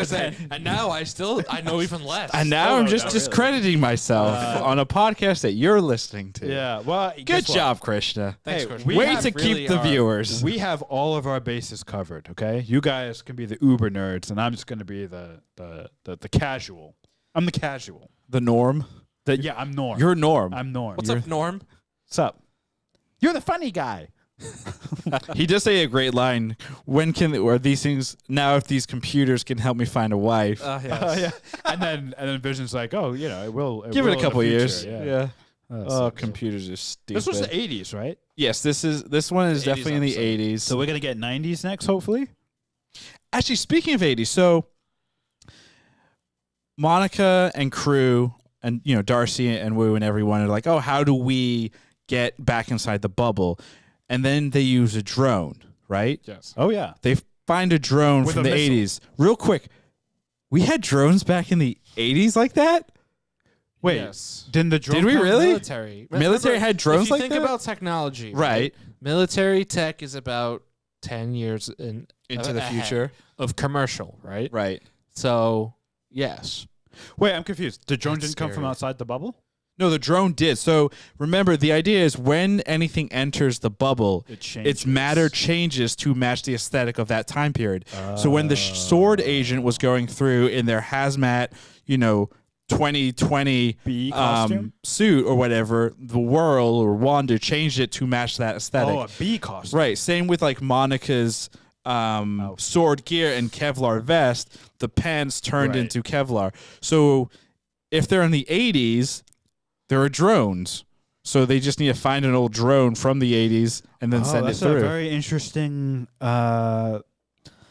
And now I know even less. And now Oh, I'm no, just not really. discrediting myself on a podcast that you're listening to. Yeah. Well, Good guess what? job, Krishna. Thanks, Hey, Chris. we Way have to really keep the are- viewers. We have all of our bases covered. Okay, you guys can be the uber nerds, and I'm just gonna be the casual. I'm the casual. The norm. I'm Norm. You're norm. I'm Norm. What's up, Norm? What's up? You're the funny guy. He does say a great line. When are these things now? If these computers can help me find a wife, Yes. Yeah. And then Vision's like, oh, it will. give will it a in the couple future. years. Yeah. Oh, computers are stupid. This was the 80s, right? Yes, this one is 80s definitely in the episode. 80s. So we're gonna get 90s next, hopefully. Actually, speaking of 80s, so Monica and crew and Darcy and Wu and everyone are like, oh, how do we get back inside the bubble? And then they use a drone, right? Yes. Oh yeah. They find a drone With from a the missile. 80s. Real quick, we had drones back in the 80s like that? Wait. Yes. Didn't the drone? Did we come- really? Military. Military had drones if you like think that? about technology, Right. Military tech is about 10 years Into the ahead future. of commercial, right? Right. So, yes. Wait, I'm confused. The drone That's didn't come from scary. outside the bubble. No, the drone did. So remember, the idea is when anything enters the bubble, It changes. its matter changes to match the aesthetic of that time period. So when the sword agent was going through in their hazmat, 2020 Bee costume? suit or whatever, the world or Wanda changed it to match that aesthetic. Oh, a bee costume. Right. Same with like Monica's sword gear and Kevlar vest. The pants turned Right. into Kevlar. So if they're in the 80s, there are drones. So they just need to find an old drone from the 80s and then send it that's through. a very interesting.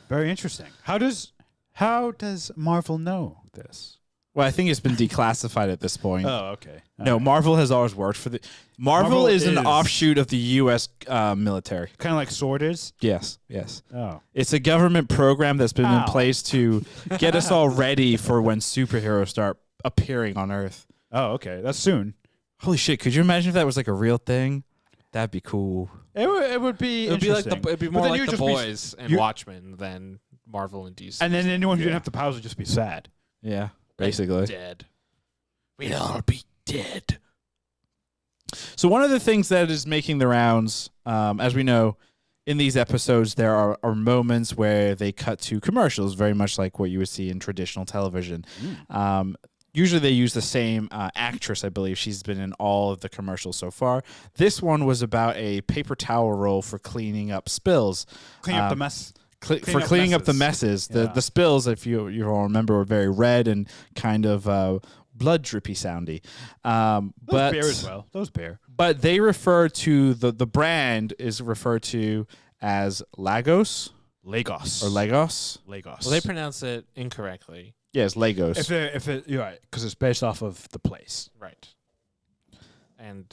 Very interesting. How does Marvel know this? Well, I think it's been declassified at this point. Oh, okay. No, Marvel has always worked for the. Marvel is an is. offshoot of the U.S. Military. Kind of like Sword is. Yes, yes. Oh, It's a government program that's been in Ow. place to get us all ready for when superheroes start appearing on Earth. oh, okay. That's soon. Holy shit! Could you imagine if that was like a real thing? That'd be cool. It would be. It would be like it'd be But more then like you'd the just be- Boys and you- Watchmen than Marvel and DC. And then anyone who Yeah. didn't have the powers would just be sad. Yeah, basically. dead. We'd all be dead. So one of the things that is making the rounds, as we know, in these episodes, there are moments where they cut to commercials, very much like what you would see in traditional television. Usually they use the same actress, I believe. She's been in all of the commercials so far. This one was about a paper towel roll for cleaning up spills. Clean up the mess. For up cleaning up the messes. messes. Yeah. The spills, if you all remember, were very red and kind of blood drippy soundy. Those But bear as well. Those bear. But they refer to the brand is referred to as Lagos Lagos. or Lagos. Lagos. Well, they pronounce it incorrectly. Yes, Lagos. if it you're right, because it's based off of the place, Right. And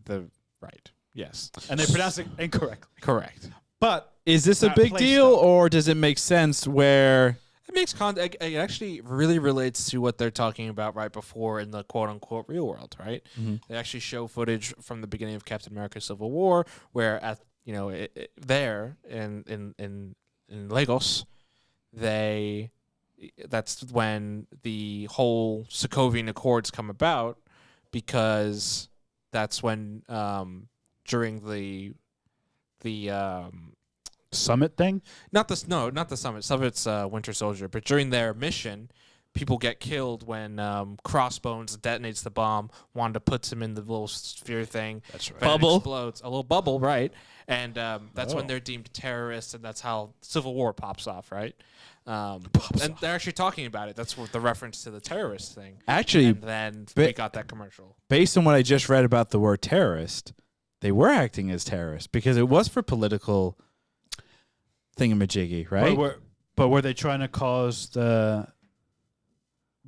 the right. Yes. and they pronounce it incorrectly. Correct. But Is this a that big place deal, stuff. or does it make sense where? It makes it actually really relates to what they're talking about right before in the quote unquote real world, right? They actually show footage from the beginning of Captain America: Civil War, where at there in Lagos, that's when the whole Sokovian Accords come about, because that's when during the summit thing. not the summit. Summit's Winter Soldier, but during their mission, people get killed when Crossbones detonates the bomb. Wanda puts him in the little sphere thing. That's right. Then it Bubble. explodes. A little bubble, right? And that's when Oh. they're deemed terrorists, and that's how Civil War pops off, right? And they're actually talking about it. That's what the reference to the terrorist thing. Actually, And then we got that commercial. based on what I just read about the word terrorist, they were acting as terrorists because it was for political thingamajiggy, right? But were they trying to cause the?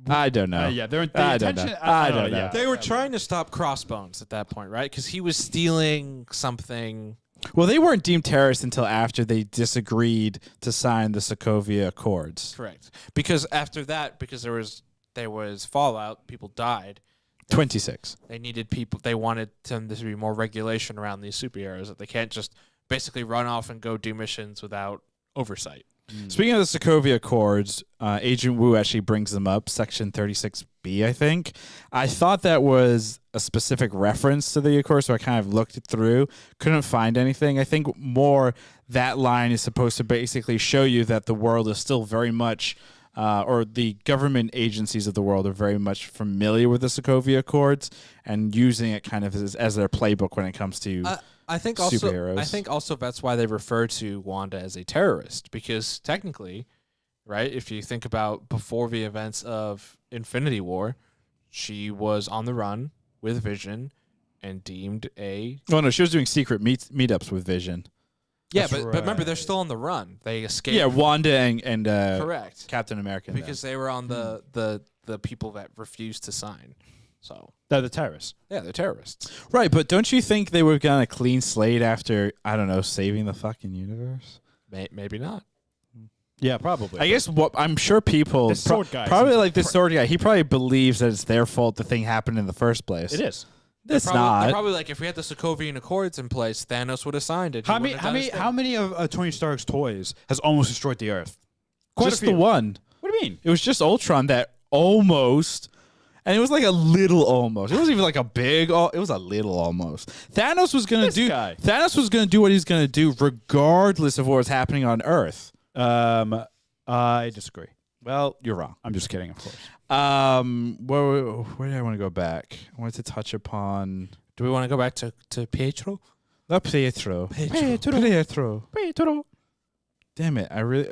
I don't know. Yeah, they're. I don't know. I don't know. Yeah. They were trying to stop Crossbones at that point, right? Because he was stealing something. Well, they weren't deemed terrorists until after they disagreed to sign the Sokovia Accords. Correct. Because after that, because there was fallout, people died. 26. They needed people. They wanted them to be more regulation around these superheroes, that they can't just basically run off and go do missions without oversight. Speaking of the Sokovia Accords, Agent Wu actually brings them up, Section 36B, I think. I thought that was a specific reference to the Accords, so I kind of looked it through. Couldn't find anything. I think more that line is supposed to basically show you that the world is still very much, or the government agencies of the world are very much familiar with the Sokovia Accords and using it kind of as their playbook when it comes to I think superheroes. I think also that's why they refer to Wanda as a terrorist, because technically, right, if you think about before the events of Infinity War, she was on the run with Vision and deemed a Oh, no, she was doing secret meetups with Vision. yeah, That's but remember they're right. still on the run. They escaped. Yeah, Wanda and correct, Captain America. and because they were on the people that refused to sign. So They're the terrorists. yeah, they're terrorists. them. Right, but don't you think they would have gotten a clean slate after, I don't know, saving the fucking universe? Maybe not. Yeah, probably. I guess what I'm sure people This sword guy probably seems like this sword guy. He probably believes that it's their fault the thing happened in the first place. it is. It's They're not. probably like, if we had the Sokovian Accords in place, Thanos would have signed it. He How many? wouldn't How have done many? his thing. How many of Tony Stark's toys has almost destroyed the Earth? Just the one. What do you mean? It was just Ultron that almost, and it was like a little almost. It wasn't even like a big. It was a little almost. Thanos was gonna This do. guy. Thanos was gonna do what he's gonna do, regardless of what was happening on Earth. I disagree. Well, you're wrong. I'm just kidding, of course. Where do I want to go back? I wanted to touch upon Do we want to go back to Pietro? Pietro. Damn it! I really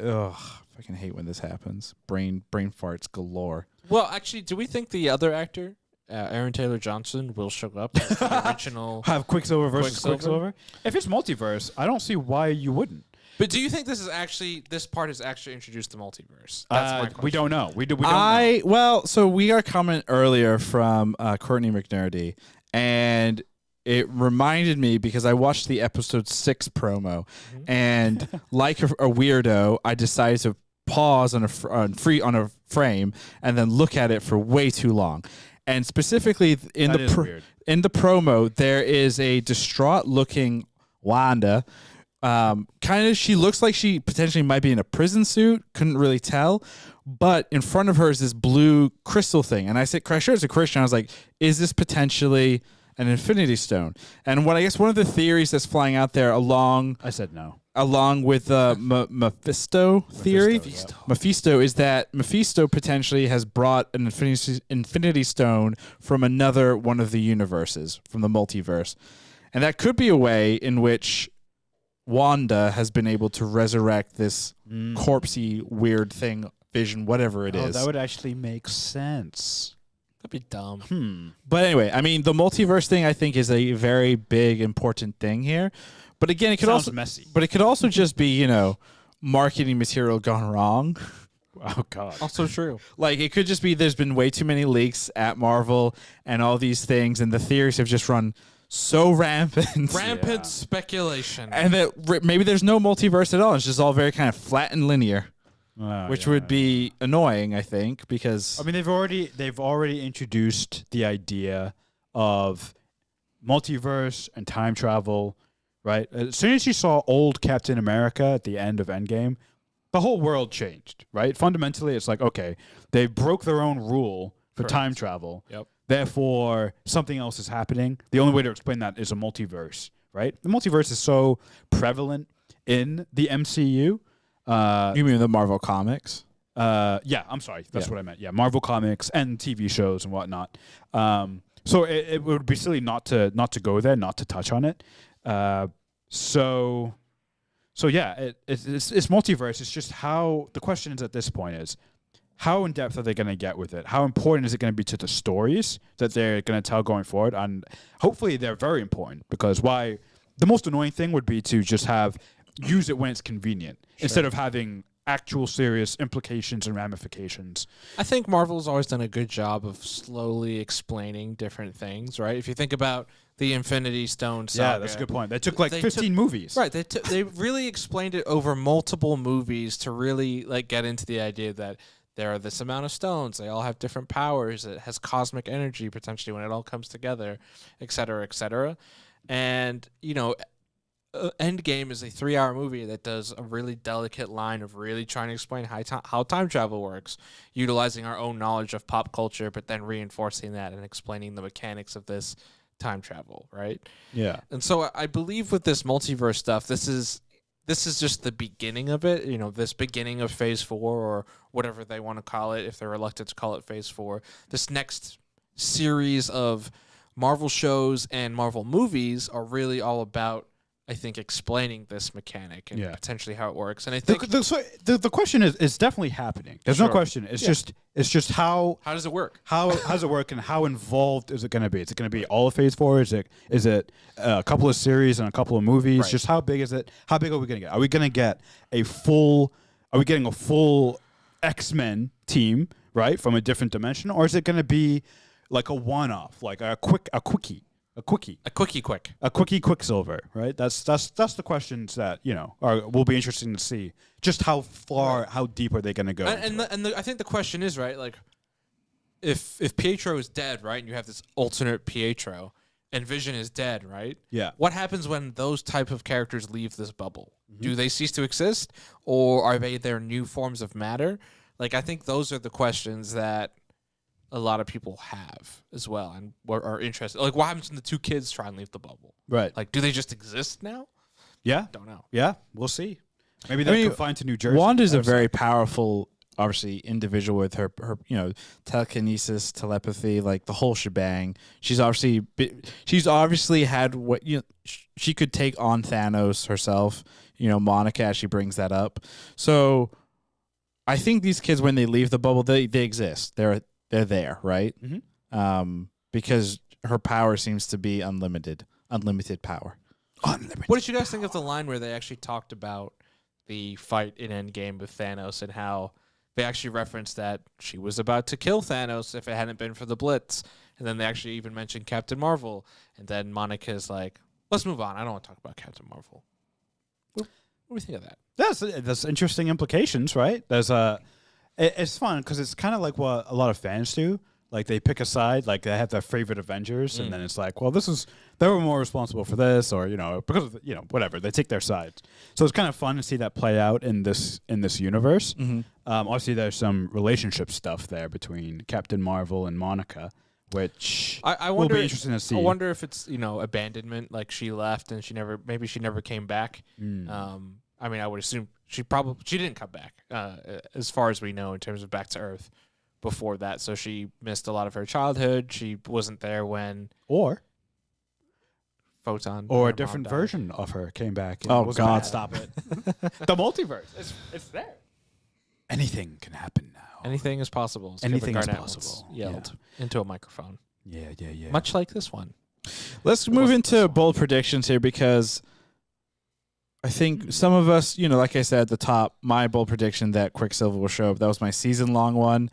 fucking hate when this happens. Brain farts galore. Well, actually, do we think the other actor, Aaron Taylor Johnson, will show up as the original? Have Quicksilver versus Quicksilver? If it's multiverse, I don't see why you wouldn't. But do you think this part is actually introduced the multiverse? That's my question. We don't know. We don't know. Well, so we got a comment earlier from Courtney McNerney, and it reminded me because I watched the episode 6 promo, and like a weirdo, I decided to pause on a frame and then look at it for way too long. And specifically in the promo, there is a distraught looking Wanda. She looks like she potentially might be in a prison suit. Couldn't really tell. But in front of her is this blue crystal thing. And I said, sure, it's a Christian. I was like, is this potentially an Infinity Stone? And one of the theories that's flying out there I said no. Along with Mephisto theory, Mephisto is that Mephisto potentially has brought an Infinity Stone from another one of the universes, from the multiverse. And that could be a way in which Wanda has been able to resurrect this corpsey weird thing, vision, whatever it is. That would actually make sense. That'd be dumb. But anyway, I mean, the multiverse thing I think is a very big, important thing here. But again, it could Sounds also messy. But it could also just be, marketing material gone wrong. Oh God. Also true. Like it could just be there's been way too many leaks at Marvel and all these things, and the theories have just run so rampant. Rampant speculation. And that maybe there's no multiverse at all. It's just all very kind of flat and linear. Which would be annoying, I think, because I mean they've already introduced the idea of multiverse and time travel, right? As soon as you saw old Captain America at the end of Endgame, the whole world changed, right? Fundamentally, it's like, okay, they broke their own rule for time travel. Yep. Therefore, something else is happening. The only way to explain that is a multiverse, right? The multiverse is so prevalent in the MCU. You mean the Marvel comics? Yeah, I'm sorry. That's what I meant. Yeah, Marvel comics and TV shows and whatnot. So it would be silly not to go there, not to touch on it. So yeah, it's multiverse. It's just how the question is at this point is how in depth are they going to get with it? How important is it going to be to the stories that they're going to tell going forward? And hopefully they're very important because the most annoying thing would be to just use it when it's convenient instead of having actual serious implications and ramifications. I think Marvel's always done a good job of slowly explaining different things, right? If you think about the Infinity Stone saga. Yeah, that's a good point. They took 15 movies. Right. They really explained it over multiple movies to really get into the idea that there are this amount of stones. They all have different powers. It has cosmic energy potentially when it all comes together, et cetera, et cetera. And, Endgame is a 3-hour movie that does a really delicate line of really trying to explain how time travel works, utilizing our own knowledge of pop culture, but then reinforcing that and explaining the mechanics of this time travel, right? Yeah. And so I believe with this multiverse stuff, this is just the beginning of it, this beginning of phase 4 or whatever they want to call it, if they're reluctant to call it phase 4. This next series of Marvel shows and Marvel movies are really all about, I think, explaining this mechanic and potentially how it works. And I think the question is definitely happening. There's no question. It's just how does it work? How does it work, and how involved is it going to be? Is it going to be all of Phase 4? Is it a couple of series and a couple of movies? Right. Just how big is it? How big are we going to get? Are we going to get a full X-Men team, right, from a different dimension, or is it going to be like a one-off, like a quickie Quicksilver, right? That's the questions that will be interesting to see. Just how deep are they going to go? I think the question is, right, like if Pietro is dead, right, and you have this alternate Pietro, and Vision is dead, right? Yeah. What happens when those type of characters leave this bubble? Mm-hmm. Do they cease to exist, or are they their new forms of matter? Like, I think those are the questions that a lot of people have as well and are interested. Like, what happens when the 2 kids try and leave the bubble? Right. Like, do they just exist now? Yeah. Don't know. Yeah, we'll see. Maybe they're confined to New Jersey. Wanda's a very powerful obviously individual with her telekinesis, telepathy, like the whole shebang. She's obviously had what she could take on Thanos herself. Monica, as she brings that up. So I think these kids, when they leave the bubble, they exist. They're there, right? Mm-hmm. Because her power seems to be unlimited power. Unlimited. What did you guys think of the line where they actually talked about the fight in Endgame with Thanos and how they actually referenced that she was about to kill Thanos if it hadn't been for the Blitz? And then they actually even mentioned Captain Marvel. And then Monica's like, let's move on. I don't want to talk about Captain Marvel. What do we think of that? That's interesting implications, right? It's fun because it's kind of like what a lot of fans do. Like they pick a side, like they have their favorite Avengers, and then it's like, well, they were more responsible for this, or because of whatever. They take their sides, so it's kind of fun to see that play out in this universe. Mm-hmm. Obviously, there's some relationship stuff there between Captain Marvel and Monica, which I wonder, will be interesting to see. I wonder if it's abandonment, like she left and she never came back. I mean, I would assume she didn't come back, as far as we know in terms of back to Earth. Before that, so she missed a lot of her childhood. She wasn't there when Photon or a different version of her came back. Oh God, stop it! The multiverse, it's there. Anything can happen now. Anything is possible. Anything is possible. Yelled into a microphone. Yeah. Much like this one. Let's move into bold predictions here because I think some of us, like I said at the top, my bold prediction that Quicksilver will show up. That was my season-long one.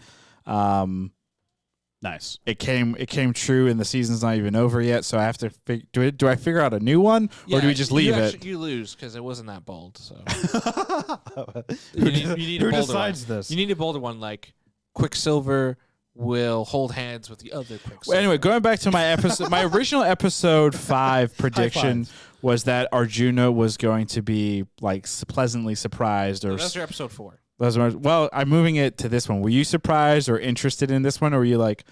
Nice. It came true, and the season's not even over yet. So I have to do I figure out a new one, or do we just leave it? You lose because it wasn't that bold. So you need who a bolder decides one. This? You need a bolder one, like Quicksilver will hold hands with the other Quicksilver. Well, anyway, going back to my episode, my original episode 5 prediction was that Arjuna was going to be like pleasantly surprised, or that's your episode 4. Well, I'm moving it to this one. Were you surprised or interested in this one, or were you like,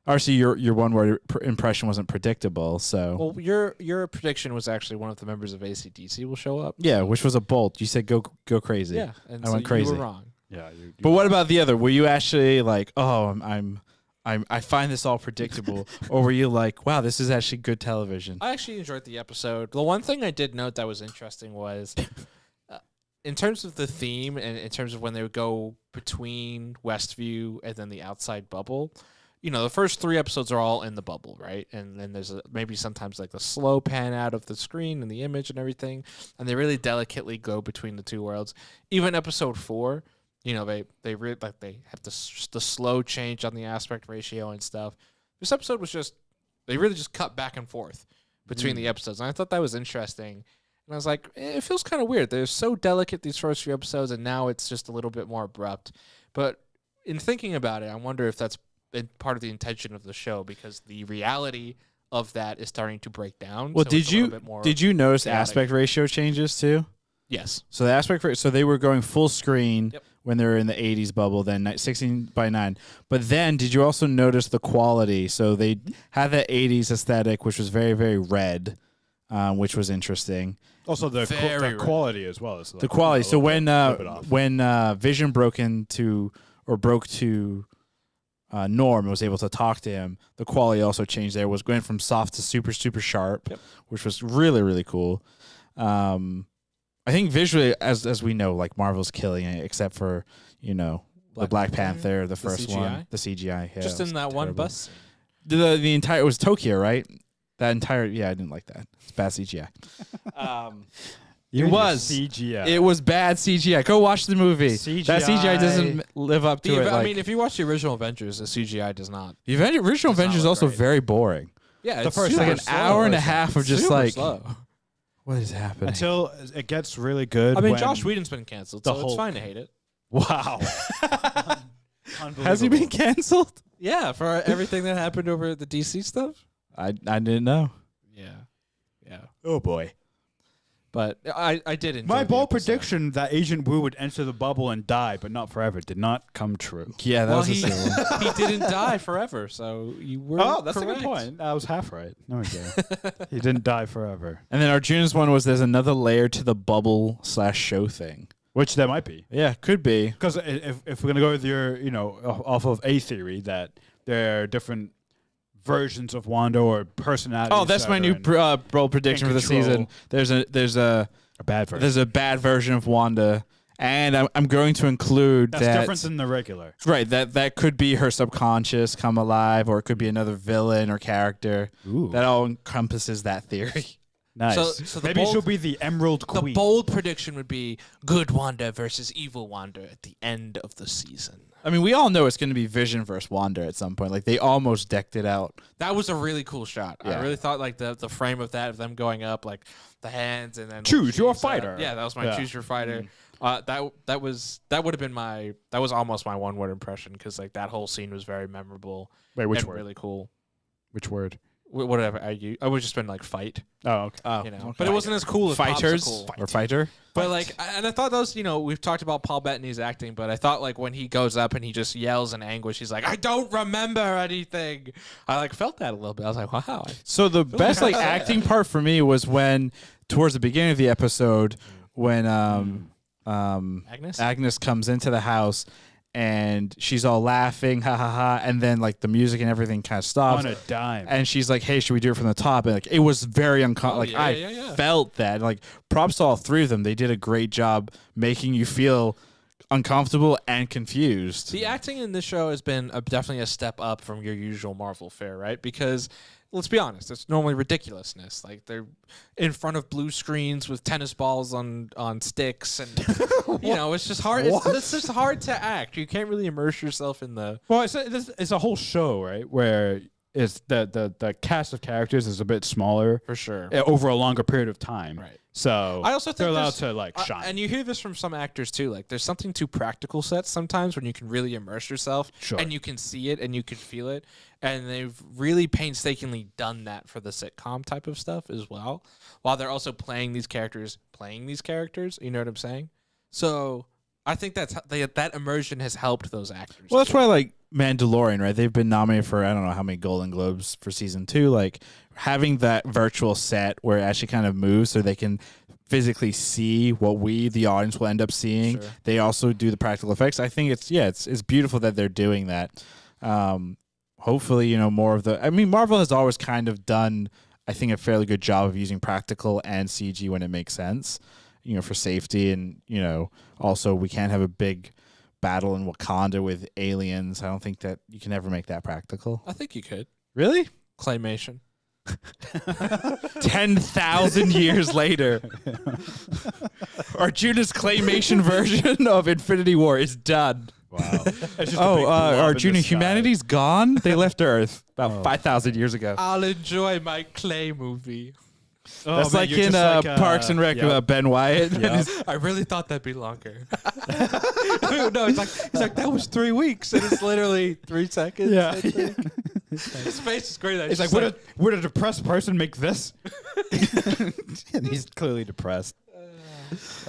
RC, your one word impression wasn't predictable? So, well, your prediction was actually one of the members of AC/DC will show up. Yeah, which was a bolt. You said go crazy. Yeah, and I went crazy. You were wrong. Yeah, but what about the other? Were you actually like, oh, I find this all predictable, or were you like, wow, this is actually good television? I actually enjoyed the episode. The one thing I did note that was interesting was. In terms of the theme and in terms of when they would go between Westview and then the outside bubble, the first 3 episodes are all in the bubble, right? And then there's maybe sometimes like the slow pan out of the screen and the image and everything. And they really delicately go between the 2 worlds. Even episode 4, they really like they have the slow change on the aspect ratio and stuff. This episode was they really just cut back and forth between the episodes. And I thought that was interesting. And I was like, it feels kind of weird. They're so delicate, these first few episodes, and now it's just a little bit more abrupt. But in thinking about it, I wonder if that's part of the intention of the show, because the reality of that is starting to break down. Well, so did you notice chaotic. aspect ratio changes too? Yes. So the aspect ratio, so they were going full screen when they were in the 80s bubble, then 16:9. But then did you also notice the quality? So they had that 80s aesthetic, which was very, very red, which was interesting. Also, the quality as well. The quality. So when Vision broke to Norm and was able to talk to him, the quality also changed there. Was going from soft to super, super sharp, which was really, really cool. I think visually, as we know, like Marvel's killing it, except for, the Black Panther, the first one. The CGI. Yeah, just in that one bus. The entire, it was Tokyo, right? That entire, I didn't like that. It's bad CGI. It was CGI. It was bad CGI. Go watch the movie. That CGI doesn't live up to it. I mean, if you watch the original Avengers, the CGI does not. The original Avengers is also very boring. Yeah, the first like an hour and a half of just like, slow. What is happening? Until it gets really good. I mean, Josh Whedon's been canceled, so it's fine to hate it. Wow. Has he been canceled? Yeah, for everything that happened over the DC stuff. I didn't know. Yeah. Oh boy. But I did enjoy my bold prediction that Agent Wu would enter the bubble and die, but not forever, did not come true. Yeah, that was he didn't die forever, so you were that's correct. a good point. I was half right. No, we go. He didn't die forever. And then Arjuna's one was there's another layer to the bubble /show thing. Which there might be. Yeah, could be. Because if we're going to go with your, off of a theory that there are different versions of Wanda or personalities. Oh, that's my new bold prediction for the season. There's a bad version. There's a bad version of Wanda, and I'm going to include that's different than the regular. Right, that could be her subconscious come alive, or it could be another villain or character. Ooh. That all encompasses that theory. Nice. So maybe she'll be the Emerald Queen. The bold prediction would be good Wanda versus evil Wanda at the end of the season. I mean, we all know it's going to be Vision versus Wanda at some point. Like, they almost decked it out. That was a really cool shot. Yeah. I really thought, like, the frame of that, of them going up, like, the hands and then... Choose your fighter. Yeah, that was my choose your fighter. That would have been that was almost my one-word impression, because, like, that whole scene was very memorable. Wait, which and word? Really cool. Which word? Whatever I would just been like fight. Oh, okay. Okay. But it wasn't as cool as Fighters Popsicle. or Fighter. But like, and I thought those, we've talked about Paul Bettany's acting, but I thought like when he goes up and he just yells in anguish, he's like, I don't remember anything. I like felt that a little bit. I was like, wow. So the best like acting part for me was when towards the beginning of the episode when Agnes comes into the house. And she's all laughing, ha ha ha, and then like the music and everything kind of stops on a dime. And she's like, "Hey, should we do it from the top?" And like it was very uncomfortable. I felt that. Like props to all three of them. They did a great job making you feel uncomfortable and confused. The acting in this show has been definitely a step up from your usual Marvel fare, right? Because let's be honest, it's normally ridiculousness. Like they're in front of blue screens with tennis balls on sticks, and it's just hard. It's just hard to act. You can't really immerse yourself in the. Well, it's a whole show, right? Where it's the cast of characters is a bit smaller for sure over a longer period of time, right? So I also think they're allowed to like shine. And you hear this from some actors too. Like there's something to practical sets sometimes when you can really immerse yourself and you can see it and you can feel it. And they've really painstakingly done that for the sitcom type of stuff as well, while they're also playing these characters. You know what I'm saying? So I think that immersion has helped those actors. Well, that's why like Mandalorian, right? They've been nominated for I don't know how many Golden Globes for season 2. Like having that virtual set where it actually kind of moves so they can physically see what we, the audience, will end up seeing. Sure. They also do the practical effects. I think it's beautiful that they're doing that. Hopefully, more of the. I mean, Marvel has always kind of done, I think, a fairly good job of using practical and CG when it makes sense. For safety, and also we can't have a big battle in Wakanda with aliens. I don't think that you can ever make that practical. I think you could. Really? Claymation. 10,000 years later, Arjuna's claymation version of Infinity War is done. Wow. Arjuna, humanity's gone? They left Earth about 5,000 years ago. I'll enjoy my clay movie. That's like in Parks and Rec, Ben Wyatt. Yep. I really thought that'd be longer. No, he's like, that was 3 weeks, and it's literally 3 seconds. Yeah. His face is great. He's like, would a depressed person make this? And he's clearly depressed.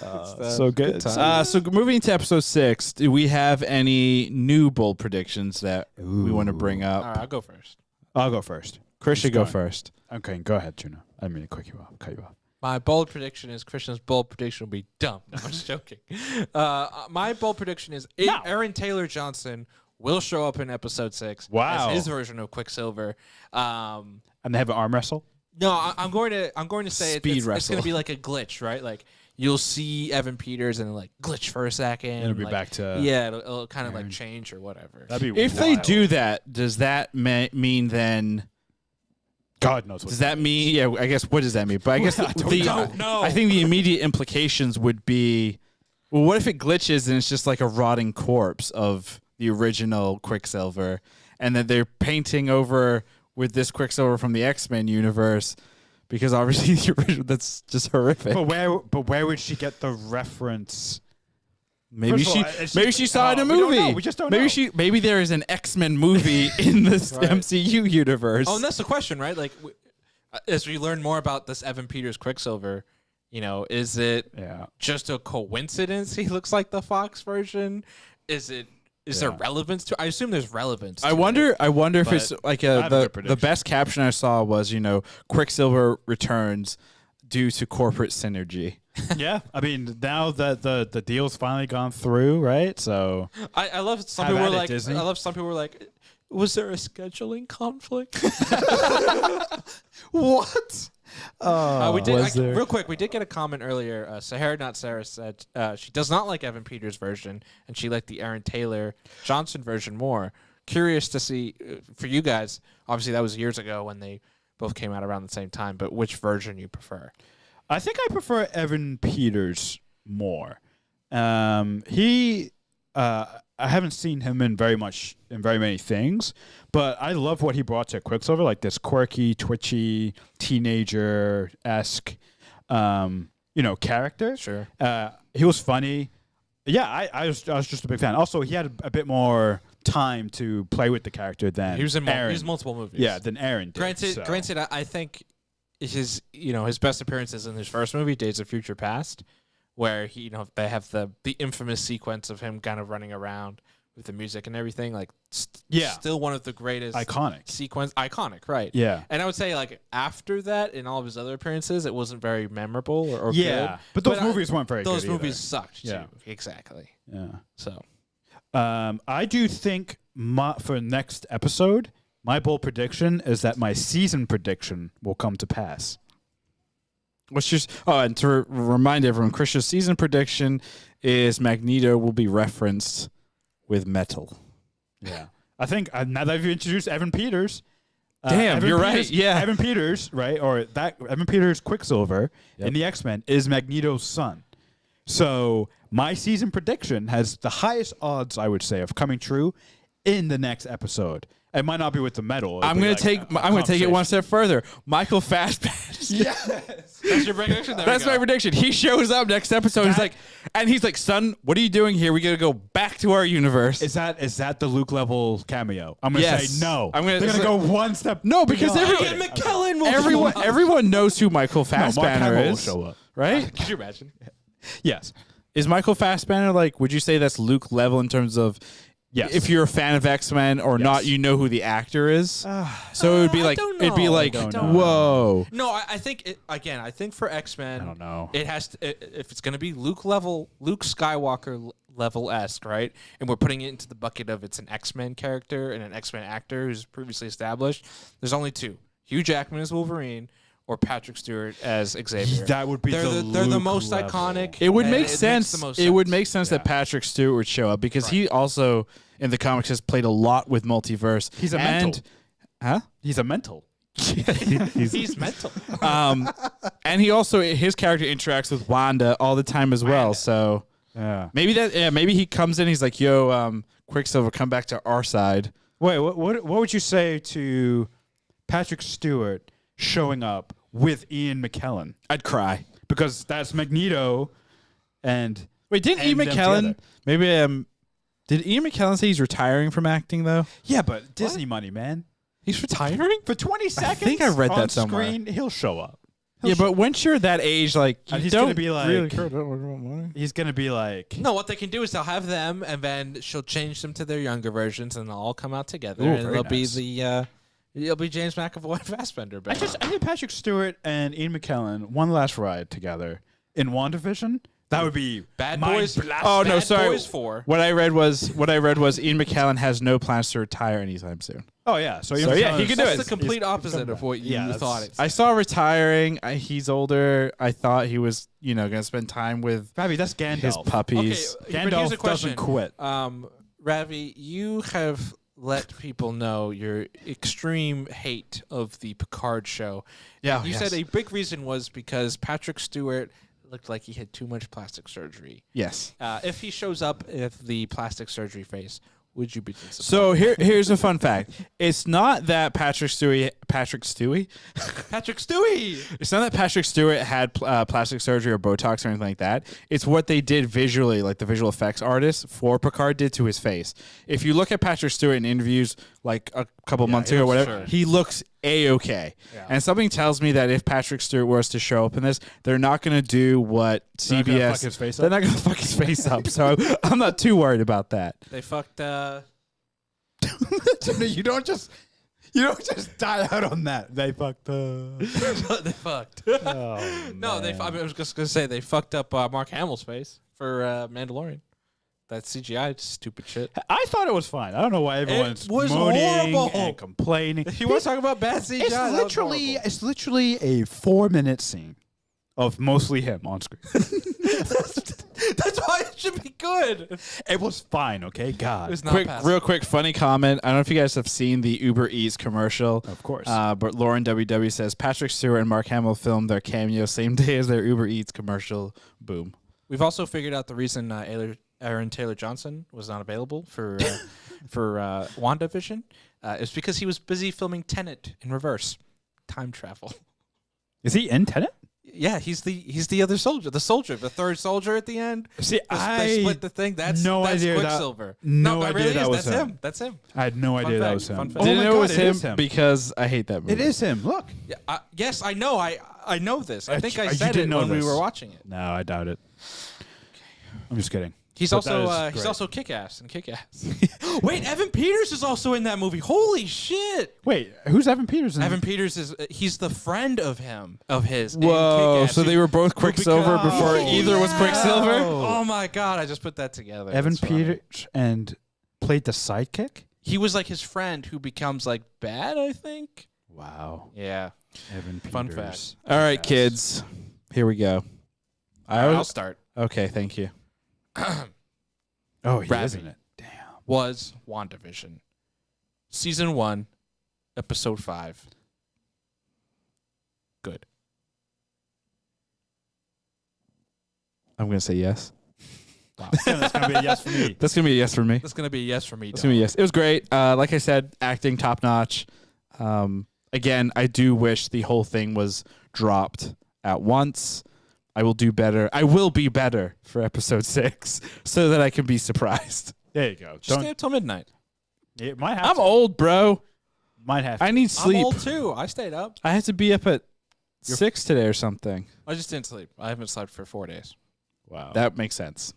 So good. So moving to episode 6, do we have any new bold predictions that we want to bring up? All right, I'll go first. I'll go first. Chris should go first. Okay, go ahead, Juno. I didn't mean to cut you off. My bold prediction is Christian's bold prediction will be dumb. No, I'm just joking. My bold prediction is Aaron Taylor Johnson will show up in episode 6 as his version of Quicksilver. And they have an arm wrestle? No, I'm going to say it's going to be like a glitch, right? Like you'll see Evan Peters and like glitch for a second. And it'll be back to it'll kind of like change or whatever. That'd be if they do that, does that mean then? God knows what. Does that mean? Yeah, I guess. What does that mean? But I guess I think the immediate implications would be, well, what if it glitches and it's just like a rotting corpse of the original Quicksilver, and then they're painting over with this Quicksilver from the X-Men universe, because obviously the original, that's just horrific. But where would she get the reference? Maybe she saw it in a movie. We just don't know. Maybe there is an X-Men movie in this MCU universe. Oh, and that's the question, right? Like, as we learn more about this Evan Peters Quicksilver, is it just a coincidence he looks like the Fox version? Is there relevance to? I assume there's relevance. I wonder if it's like the best caption I saw was Quicksilver returns due to corporate synergy. Yeah, I mean, now that the deal's finally gone through, right? So I love some Have people were at it, like, Disney. I love some people were like, was there a scheduling conflict? what? We did was there? real quick. We did get a comment earlier. Sahara Not Sarah said she does not like Evan Peters' version, and she liked the Aaron Taylor Johnson version more. Curious to see for you guys. Obviously, that was years ago when they both came out around the same time. But which version you prefer? I think I prefer Evan Peters more. I haven't seen him in very many things, but I love what he brought to Quicksilver, like this quirky, twitchy, teenager-esque, character. Sure. He was funny. Yeah, I was just a big fan. Also, he had a bit more time to play with the character than He was in Aaron. he was multiple movies. Yeah, than Aaron did. Granted, I think his best appearances in his first movie, Days of Future Past, where they have the infamous sequence of him kind of running around with the music and everything. Like, still one of the greatest iconic, right? Yeah. And I would say like after that, in all of his other appearances, it wasn't very memorable or Yeah, good. but those movies weren't very good. Those movies either. sucked too. Yeah. Exactly. Yeah. So. I do think for next episode, my bold prediction is that my season prediction will come to pass. And to remind everyone, Christian's season prediction is Magneto will be referenced with metal. Yeah. I think now that I've introduced Evan Peters. Damn, Evan you're Peters, right. Yeah. Evan Peters, right? Or that Evan Peters Quicksilver in the X-Men is Magneto's son. So my season prediction has the highest odds, I would say, of coming true in the next episode. It might not be with the metal. I'm going to take it one step further. Michael Fassbender. Yes. That's your prediction? That's my prediction. He shows up next episode. He's like, son, what are you doing here? We got to go back to our universe. Is that the Luke level cameo? I'm going to say no. They're going to go one step. No, because Ian McKellen will everyone knows who Michael Fassbender Mark Hamill is. will show up. Right? Could you imagine? Yes. Is Michael Fassbender would you say that's Luke level in terms of Yes. if you're a fan of X-Men or not, you know who the actor is? So it would be whoa. No, I think I think for X-Men, I don't know. It has to, if it's going to be Luke Skywalker level-esque, right? And we're putting it into the bucket of it's an X-Men character and an X-Men actor who's previously established. There's only two: Hugh Jackman as Wolverine or Patrick Stewart as Xavier. That would be they're the Luke most level. iconic. It would and make makes sense. the most It would sense. make sense that Patrick Stewart would show up because he also in the comics has played a lot with multiverse. He's a mental. Huh? He's a mental. He's mental. And he also his character interacts with Wanda all the time as well. So maybe he comes in. He's like, "Yo, Quicksilver, come back to our side." Wait, what would you say to Patrick Stewart showing up with Ian McKellen? I'd cry. Because that's Magneto and Wait, didn't Ian them McKellen? together. Did Ian McKellen say he's retiring from acting though? Yeah, but Disney money, man. He's retiring? For 20 seconds think I read on that somewhere. screen, he'll show up. But once you're that age, you he's don't gonna be like- really care about money. He's going to be like... No, what they can do is they'll have them, and then she'll change them to their younger versions, and they'll all come out together, Ooh, and very nice. it'll be James McAvoy and Fassbender. I think Patrick Stewart and Ian McKellen one last ride together in WandaVision. That would be Bad mind Boys. blasting. Oh no, Bad sorry. Boys 4. What I read was Ian McKellen has no plans to retire anytime soon. Oh yeah, so, So, yeah, he can do That's it. the complete opposite of what you Yeah, thought it. I saw retiring. He's older. I thought he was, going to spend time with Ravi, that's Gandalf. his puppies. Okay, but Gandalf here's a question. doesn't quit. Ravi, you have let people know your extreme hate of the Picard show. Yeah, You yes. said a big reason was because Patrick Stewart looked like he had too much plastic surgery. Yes. If he shows up with the plastic surgery face, would you be disappointed? So here's a fun fact. It's not that Patrick Stewie. Patrick Stewie. It's not that Patrick Stewart had plastic surgery or Botox or anything like that. It's what they did visually, like the visual effects artist for Picard did to his face. If you look at Patrick Stewart in interviews like a couple months ago or whatever, he looks A-okay. Yeah. And something tells me that if Patrick Stewart was to show up in this, they're not going to do what CBS... They're not gonna fuck his face up? They're not going to fuck his face up. So I'm not too worried about that. They fucked... You don't just... You don't just die out on that. They fucked up. They fucked. Oh, No, man. I was just gonna say they fucked up Mark Hamill's face for Mandalorian. That CGI stupid shit. I thought it was fine. I don't know why everyone's was moaning horrible. and complaining. If you want to talk about bad CGI, It's literally a 4-minute scene of mostly him on screen. that's why it should be good. It was fine, okay? God. It's not Real quick, funny comment. I don't know if you guys have seen the Uber Eats commercial. Of course. But Lauren WW says Patrick Stewart and Mark Hamill filmed their cameo same day as their Uber Eats commercial. Boom. We've also figured out the reason Aaron Taylor Johnson was not available for WandaVision. It's because he was busy filming Tenet in reverse, time travel. Is he in Tenet? Yeah, he's the other soldier, the third soldier at the end. See, They split the thing. That's idea Quicksilver. No that idea really that is. was That's him. That's him. I had no idea that fact, was him. fun fact. Didn't my know God, it was it is him because I hate that movie. It is him. Look. Yeah, yes, I know. I know this. I think I You said didn't it know when we this. were watching it. No, I doubt it. I'm just kidding. He's But that also is he's great. also Kick-Ass and Kick-Ass. Wait, Evan Peters is also in that movie. Holy shit! Wait, who's Evan Peters? Evan Peters is he's the friend of his. in Whoa! Kick-Ass. So they were both Quicksilver before either was Quicksilver? Oh my god! I just put that together. Evan That's funny. Peters and played the sidekick? He was like his friend who becomes like bad. I think. Wow. Yeah. Evan Peters. Fun fact. All right, Yes. kids. Here we go. I'll start. Okay, thank you. Oh, he Ravi. is in it. Damn. Was WandaVision, season 1, episode 5. Good. I'm gonna say yes. Wow. That's going to be a yes for me. That's gonna be a yes for me. That's gonna be a yes for me. That's gonna be a yes. It was great. Like I said, acting top notch. Again, I do wish the whole thing was dropped at once. I will do better. I will be better for episode 6 so that I can be surprised. There you go. Just stay up till midnight. It might have I'm to. old, bro. Might have to. I need sleep. I'm old too. I stayed up. I have to be up at 6 today or something. I just didn't sleep. I haven't slept for 4 days. Wow. That makes sense.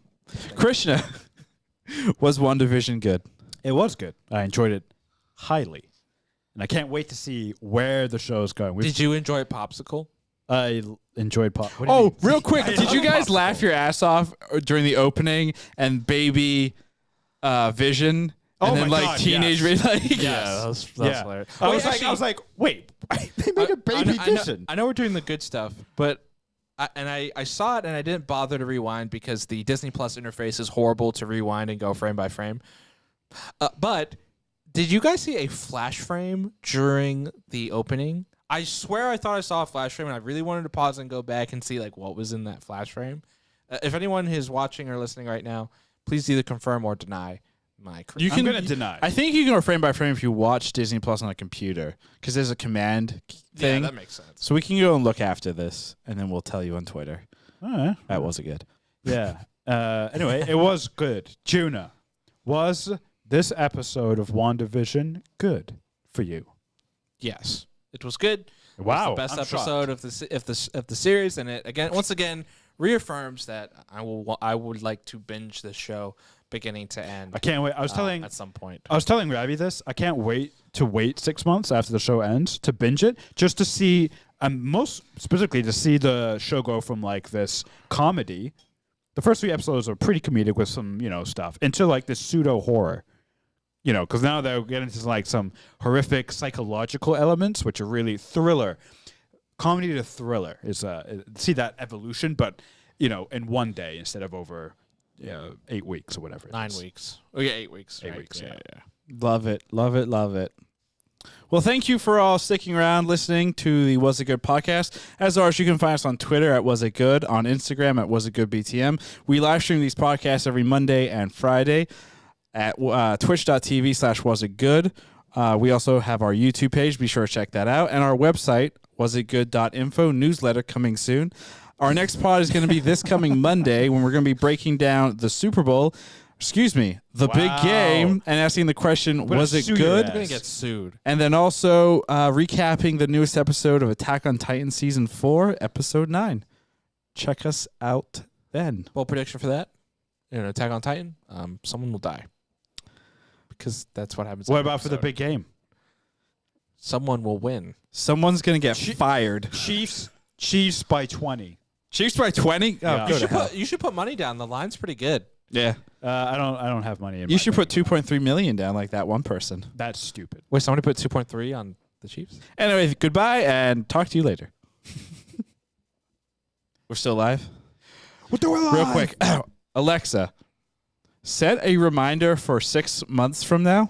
Krishna, was WandaVision good? It was good. I enjoyed it highly. And I can't wait to see where the show is going. Did you enjoy Popsicle? I enjoyed pop. What do you Oh, mean? real quick, I did you love guys Popsicle. laugh your ass off during the opening and baby Vision Oh and then my like God, teenage yes. like that was Yeah. hilarious. I Wait, was actually- like, wait, they made a baby Vision. I know we're doing the good stuff, but I saw it and I didn't bother to rewind because the Disney Plus interface is horrible to rewind and go frame by frame. But did you guys see a flash frame during the opening? I swear I thought I saw a flash frame and I really wanted to pause and go back and see like what was in that flash frame. If anyone is watching or listening right now, please either confirm or deny my. You I'm can going to deny. I think you can go frame by frame if you watch Disney Plus on a computer because there's a command thing. Yeah, that makes sense. So we can go and look after this and then we'll tell you on Twitter. All right. That wasn't good. Yeah. Anyway, it was good. Juna, was this episode of WandaVision good for you? Yes, it was good. Wow. It's the best I'm episode of the series, and it once again reaffirms that I would like to binge this show beginning to end. I can't wait. I was telling at some point. I was telling Ravi this. I can't wait to wait 6 months after the show ends to binge it, just to see, most specifically to see the show go from like this comedy. The first 3 episodes are pretty comedic with some, stuff, into like this pseudo horror. Because now they're getting into like some horrific psychological elements, which are really thriller. Comedy to thriller is see that evolution, but in one day instead of over 8 weeks or whatever. 9 weeks. Oh yeah, 8 weeks. 8 right. weeks, yeah. Love it. Love it. Love it. Well, thank you for all sticking around listening to the Was It Good podcast. As always, you can find us on Twitter at Was It Good, on Instagram at Was It Good BTM. We live stream these podcasts every Monday and Friday at twitch.tv/Was It Good. We also have our YouTube page. Be sure to check that out. And our website, wasitgood.info, newsletter coming soon. Our next pod is going to be this coming Monday when we're going to be breaking down the Super Bowl. The big game, and asking the question, gonna was it sue your good? ass. I'm gonna get sued. And then also recapping the newest episode of Attack on Titan Season 4, Episode 9. Check us out then. Bold prediction for that: in an Attack on Titan, someone will die because that's what happens. What in the about for the episode. big game? Someone will win. Someone's gonna get fired. Chiefs by 20. Chiefs by 20. Oh, Yeah. go to hell. You should put money down. The line's pretty good. Yeah. I don't have money in You my should put bank. 2.3 million down like that one person. That's stupid. Wait, somebody put 2.3 on the Chiefs? Anyway, goodbye and talk to you later. We're still live? We're doing Real quick. Alexa, set a reminder for 6 months from now.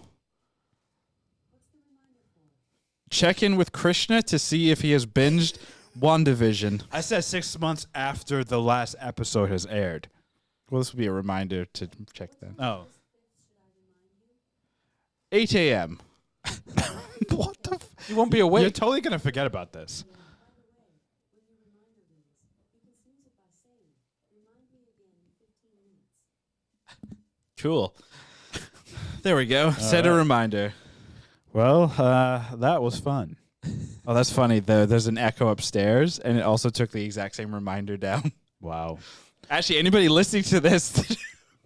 Check in with Krishna to see if he has binged WandaVision. I said 6 months after the last episode has aired. Well, this will be a reminder to check that. Oh. 8 a.m. What the You won't be You're awake. totally going to forget about this. Cool. There we go. Set a right. reminder. Well, that was fun. Oh, that's funny. There's an echo upstairs, and it also took the exact same reminder down. Wow. Actually, anybody listening to this,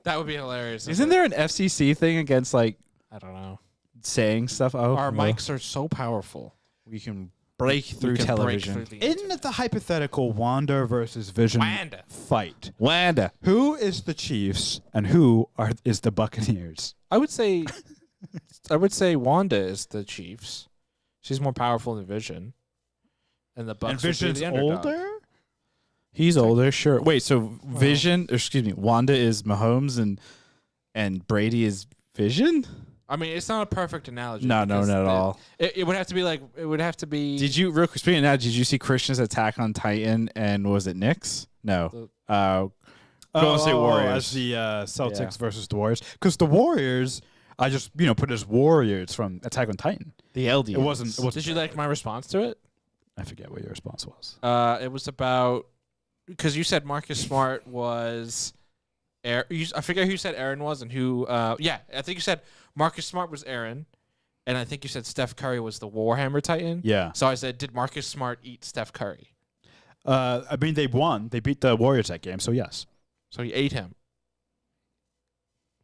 That would be hilarious. isn't there an FCC thing against like I don't know. saying stuff? Oh, Our well, mics are so powerful. we can break through We can break television. through the In the hypothetical Wanda versus Vision Wanda. fight, Wanda. who is the Chiefs and who is the Buccaneers? I would say Wanda is the Chiefs. She's more powerful than Vision. And the Bucks And would be Vision's the underdog. older? He's older, sure. Wait, so Wanda is Mahomes and Brady is Vision? I mean, it's not a perfect analogy. No, because not at all. It would have to be like Did you real quick? Speaking of that, did you see Krishna's Attack on Titan and was it Knicks? No, Golden State Warriors. As the Celtics versus the Warriors. Because the Warriors, I just put as Warriors from Attack on Titan. The LD. It wasn't. Did you like my response to it? I forget what your response was. It was about because you said Marcus Smart was. I forget who you said Aaron was and who. Yeah, I think you said Marcus Smart was Aaron, and I think you said Steph Curry was the Warhammer Titan. Yeah. So I said, did Marcus Smart eat Steph Curry? I mean, they won. They beat the Warriors that game, so yes. So he ate him.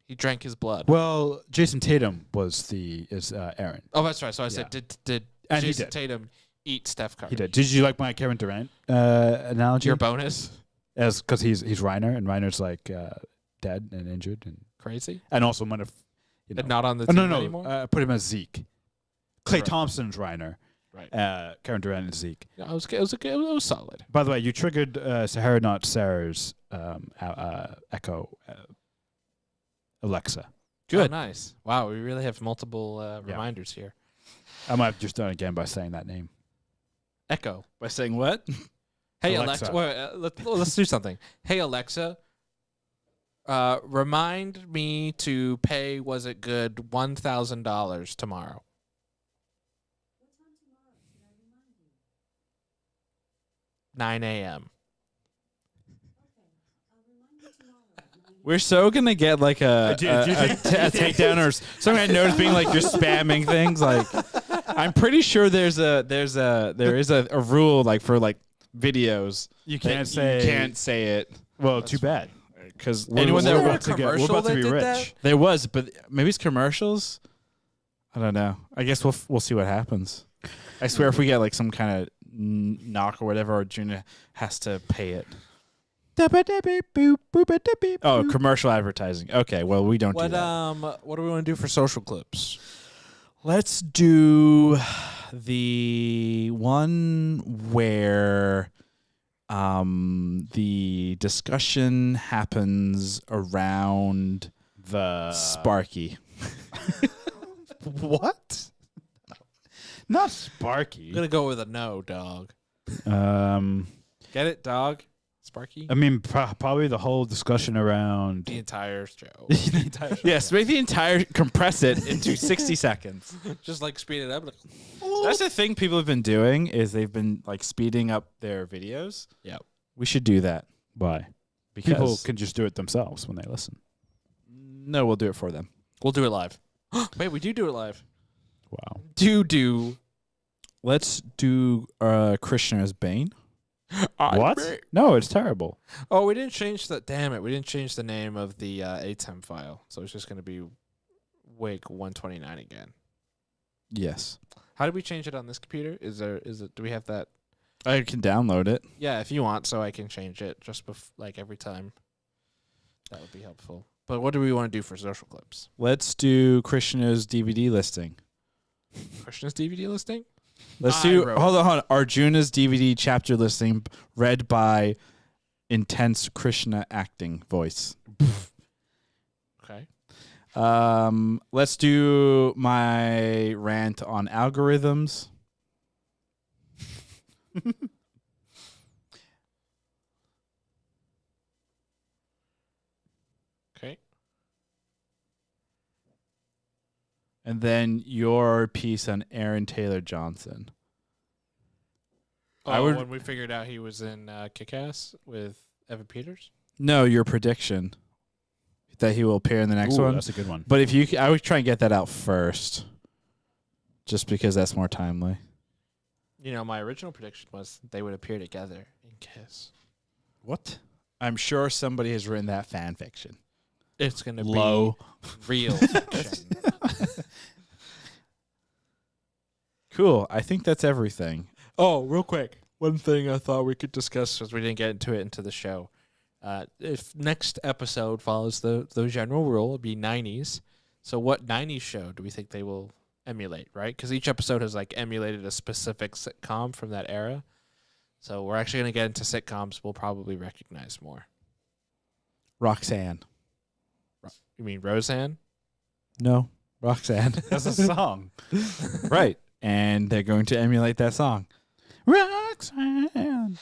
He drank his blood. Well, Jason Tatum is Aaron. Oh, that's right. So I Yeah. said, did And he Jason did. Tatum eat Steph Curry? He did. Did you like my Kevin Durant analogy? Your bonus? As because he's Reiner and Reiner's like dead and injured Crazy? and also might have And not on the Oh, team no, anymore? put him as Zeke. Clay Right. Thompson's Reiner. Right. Kevin Durant and Zeke. Yeah, it was solid. By the way, you triggered Sahara Not Sarah's echo Alexa. Good. Oh, nice. Wow, we really have multiple reminders here. I might have just done it again by saying that name. Echo. By saying what? Hey, Alexa. Alexa. Wait, let's do something. Hey, Alexa. Remind me to pay, was it good, $1,000 tomorrow. 9 a.m. We're so gonna get like a takedown or some kind of notice being like you're spamming things. Like, I'm pretty sure there is a rule like for like videos. You that can't say. You can't say it Well, too bad. because We're anyone that about to commercial we're about to that be did rich. that? there was, but maybe it's commercials. I don't know. I guess we'll see what happens. I swear, if we get like some kind of knock or whatever, Arjuna has to pay it. Oh, commercial advertising. Okay, well we don't do that. What do we want to do for social clips? Let's do the one where the discussion happens around The Sparky. what? Not Sparky. I'm gonna go with a no, dog. Get it, dog? Sparky? I mean, probably the whole discussion around The entire show. the entire show. Yes, make the entire compress it into 60 seconds. Just like speed it up. Like, That's the thing people have been doing is they've been like speeding up their videos. Yep. We should do that. Why? Because People can just do it themselves when they listen. no, we'll do it for them. we'll do it live. Wait, we do it live. Wow. Do. Let's do Krishna as Bane. What? No, it's terrible. Oh, we didn't change the. Damn it, we didn't change the name of the ATEM file, so it's just gonna be WIG 129 again. Yes. How do we change it on this computer? Do we have that? I can download it. Yeah, if you want, so I can change it just like every time. That would be helpful. But what do we want to do for social clips? Let's do Krishna's DVD listing. Krishna's DVD listing? Let's do. Hold on. Arjuna's DVD chapter listing, read by intense Krishna acting voice. Okay. Let's do my rant on algorithms. Okay. And then your piece on Aaron Taylor Johnson. When we figured out he was in Kick-Ass with Evan Peters? No, your prediction that he will appear in the next one. That's a good one. But I would try and get that out first, just because that's more timely. You know, my original prediction was they would appear together in Kiss. What? I'm sure somebody has written that fan fiction. It's going to Low. be real fiction. Cool. I think that's everything. Oh, real quick. One thing I thought we could discuss because we didn't get into the show. If next episode follows the general rule, it'd be 90s. So what 90s show do we think they will emulate, right? Because each episode has like emulated a specific sitcom from that era. So we're actually going to get into sitcoms we'll probably recognize more. Roxanne. You mean Roseanne? No, Roxanne. That's a song. Right. And they're going to emulate that song. Roxanne.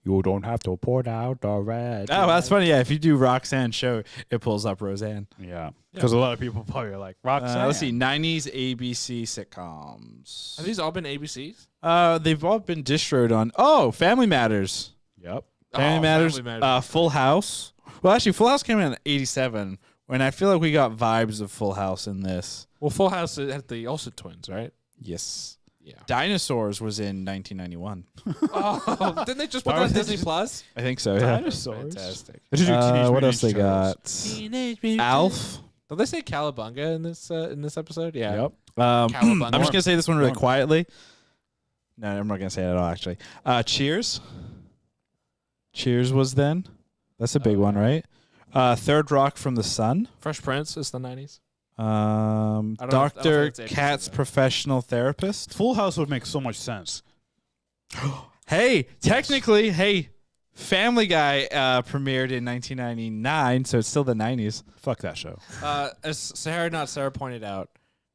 You don't have to pour out the red. Oh, that's funny. Yeah, if you do Roxanne show, it pulls up Roseanne. Yeah. Because a lot of people probably are like, Roxanne. Let's see. 90s ABC sitcoms. Have these all been ABCs? They've all been distroed on. Family Matters. Yep. Family Matters. Full House. Well, actually, Full House came out in 87. When I feel like we got vibes of Full House in this. Well, Full House had the Olsen twins, right? Yes. Yeah. Dinosaurs was in 1991. Oh, didn't they just put that on Disney Plus? I think so, yeah. Dinosaurs. Fantastic. What else they got? Alf. Did they say Cowabunga in this episode? Yeah. Yep. I'm Cowabunga. just going to say this one really quietly. No, I'm not going to say it at all, actually. Cheers. Cheers was then. That's a big one, right? Third Rock from the Sun. Fresh Prince is the 90s. Dr. Katz, professional therapist. Full House would make so much sense. Hey, technically, Family Guy premiered in 1999, so it's still the 90s. Fuck that show. As Sarah pointed out,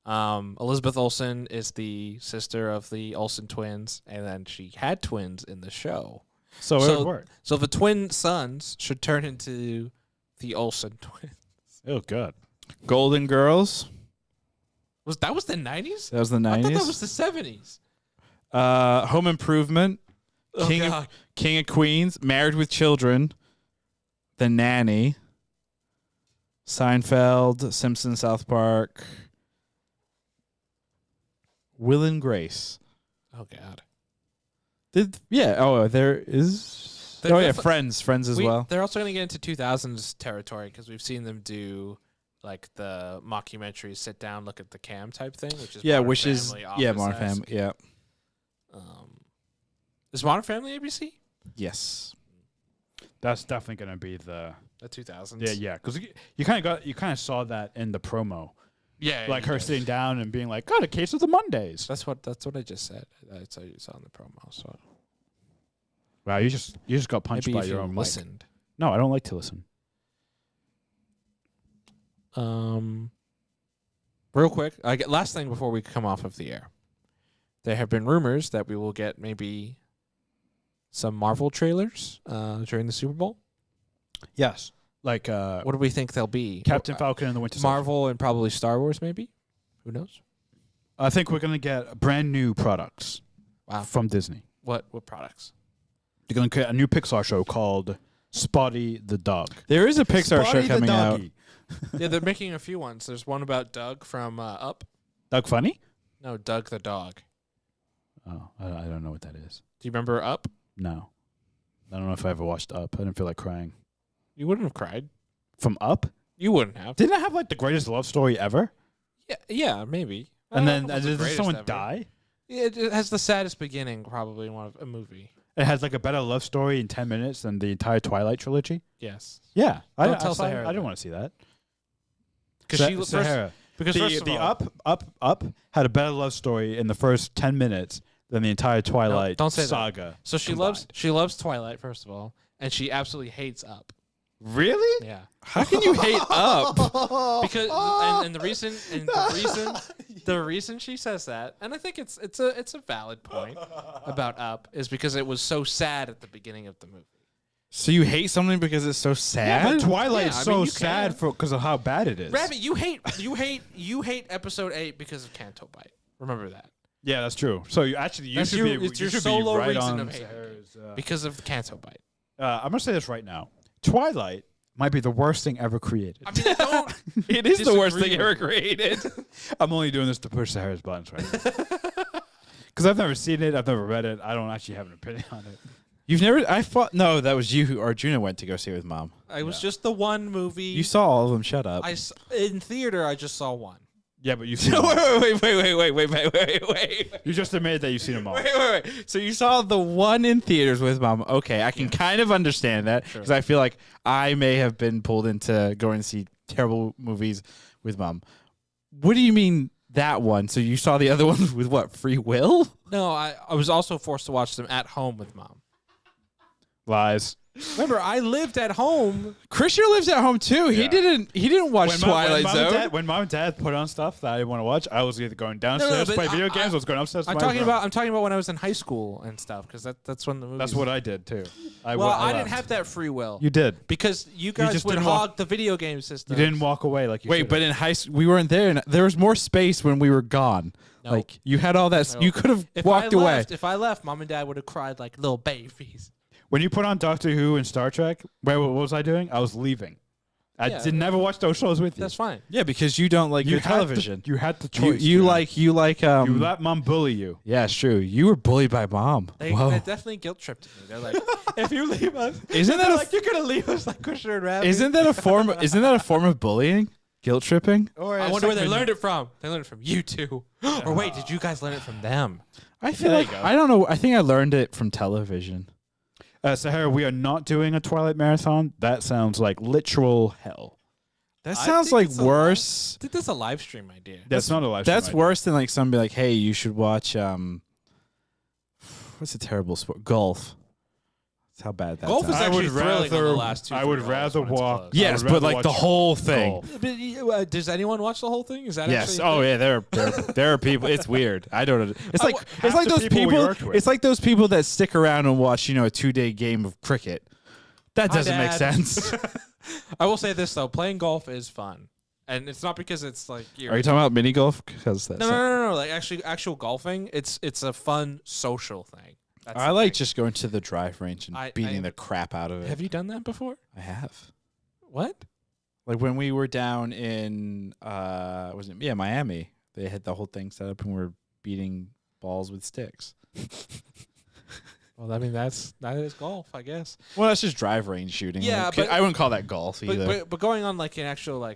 Elizabeth Olsen is the sister of the Olsen twins, and then she had twins in the show. So it would work. So the twin sons should turn into the Olsen twins. Oh, God. Golden Girls. That was the 90s? That was the 90s. I thought that was the 70s. Home Improvement. King of Queens. Married with Children. The Nanny. Seinfeld. Simpsons. South Park. Will and Grace. Oh, God. There is. Friends. Friends as well. They're also going to get into 2000s territory because we've seen them do like the mockumentary sit down, look at the cam type thing, which is Modern Family. Yeah. Is Modern Family ABC? Yes. That's definitely going to be the 2000s. Yeah. Because you kind of saw that in the promo. Yeah, like her sitting down and being like, "Got a case of the Mondays." That's what I just said. That's how you saw in the promo. So, wow, you just got punched maybe by if your you own listened. Mic. No, I don't like to listen. Real quick, last thing before we come off of the air. There have been rumors that we will get maybe some Marvel trailers during the Super Bowl. Yes. Like what do we think they'll be? Captain Falcon and the Winter Soldier. Marvel and probably Star Wars, maybe. Who knows? I think we're gonna get brand new products. Wow. From Disney. What products? They're gonna create a new Pixar show called Spotty the Dog. There is a Pixar Spotty show coming out. Yeah, they're making a few ones. There's one about Doug from Up. Doug Funny? No, Doug the dog. Oh, I don't know what that is. Do you remember Up? No. I don't know if I ever watched Up. I didn't feel like crying. You wouldn't have cried. From Up? You wouldn't have. Didn't it have like the greatest love story ever? Yeah, maybe. And then Almost the does greatest someone ever. die? It has the saddest beginning probably in a movie. It has like a better love story in 10 minutes than the entire Twilight trilogy. Yes. Yeah, Don't tell Sahara I that. didn't want to see that. Because she Sahara. because the first of the all, up had a better love story in the first 10 minutes than the entire Twilight don't say that. saga. So she loves Twilight first of all, and she absolutely hates Up. Really? Yeah. How can you hate Up? Because and the reason she says that, and I think it's a valid point about Up, is because it was so sad at the beginning of the movie. So you hate something because it's so sad? But Twilight is Yeah, I so mean, you sad can. because of how bad it is. Rabbit, you hate episode 8 because of Canto Bite. Remember that. Yeah, that's true. So you should It's your be solo right reason on of hating Sahara's, because of the Canto Bite. I'm gonna say this right now. Twilight might be the worst thing ever created. I mean, I don't. It is the worst disagree thing ever with you. created. I'm only doing this to push Sahara's buttons right now. Because I've never seen it. I've never read it. I don't actually have an opinion on it. You've never? I thought no. That was you who Arjuna went to go see with mom. It was just the one movie. You saw all of them. Shut up. In theater. I just saw one. Yeah, but you've seen No, them all. wait. You just admitted that you've seen them all. Wait. So you saw the one in theaters with mom. Okay, I can kind of understand that because I feel like I may have been pulled into going to see terrible movies with mom. What do you mean that one? So you saw the other ones with what? Free will? No, I was also forced to watch them at home with mom. Lies. Remember, I lived at home. Christian lives at home too. Yeah. He didn't watch Twilight Zone. When mom and dad put on stuff that I didn't want to watch, I was either going downstairs to but play video games, I was going upstairs to I'm my talking room. about when I was in high school and stuff because that's when the movies. That's what I did too. I I didn't left. have that free will. You did. Because you guys just would didn't hog the video game system. You didn't walk away like you Wait, should've. but in high school we weren't there, and there was more space when we were gone. No. Like you had all that. No. You could have If walked I away. left, if I left, mom and dad would have cried like little babies. When you put on Doctor Who and Star Trek, what was I doing? I was leaving. I Yeah. did never watch those shows with you. That's fine. Yeah, because you don't like your had television. You had the You choice. you know? like You um. let mom bully you. Yeah, it's true. You were bullied by mom. They Whoa. definitely guilt tripped me. They're like, if you leave us, Isn't that a like you're gonna leave us like Christian and Rabbit? Isn't that a form? Isn't that a form of bullying? Guilt tripping? Or I wonder where they learned it from. They learned it from you two. Or wait, did you guys learn it from them? I feel there like you go. I don't know. I think I learned it from television. Sahara, we are not doing a Twilight marathon. That sounds like literal hell. That I sounds think like it's a worse. I think that's a live stream idea. That's not a live That's stream worse than like somebody like, hey, you should watch what's a terrible sport? Golf. That's how bad that Golf is sounds. actually thrilling on the last 2 I would 3 rather holes when it's walk. close. Yes, I would but rather like the watch whole thing. golf. Does anyone watch the whole thing? Is that Yes. actually? Oh yeah. There are people. It's weird. I don't know. It's like half the those people we people. worked with. It's like those people that stick around and watch a 2-day game of cricket. That Hi, doesn't make Dad. sense. I will say this though: playing golf is fun, and it's not because it's like Are you talking about mini golf? Because that's no. Like actual golfing. It's a fun social thing. That's I the like thing. just going to the drive range and beating the crap out of it. Have you done that before? I have. What? Like when we were down in Miami, they had the whole thing set up and we were beating balls with sticks. Well, I mean that is golf, I guess. Well, that's just drive range shooting. Yeah, Like, but- I wouldn't call that golf either. But going on like an actual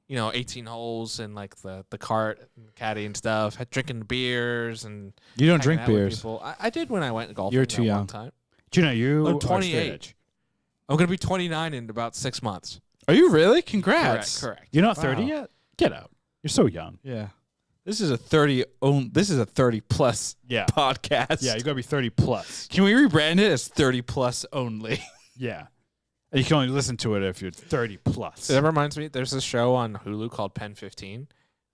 18 holes and like the cart and caddy and stuff, drinking beers and you don't hanging drink out with beers. people. I did when I went golfing. You're too that young. One time. Gina, you I'm are 28. straight edge. I'm gonna be 29 in about 6 months. Are you really? Congrats. Correct. You're not Wow. 30 yet? Get out. You're so young. Yeah. This is a 30 plus Yeah. podcast. Yeah, you got to be 30 plus. Can we rebrand it as 30 plus only? Yeah. And you can only listen to it if you're 30 plus. That reminds me. There's a show on Hulu called Pen 15,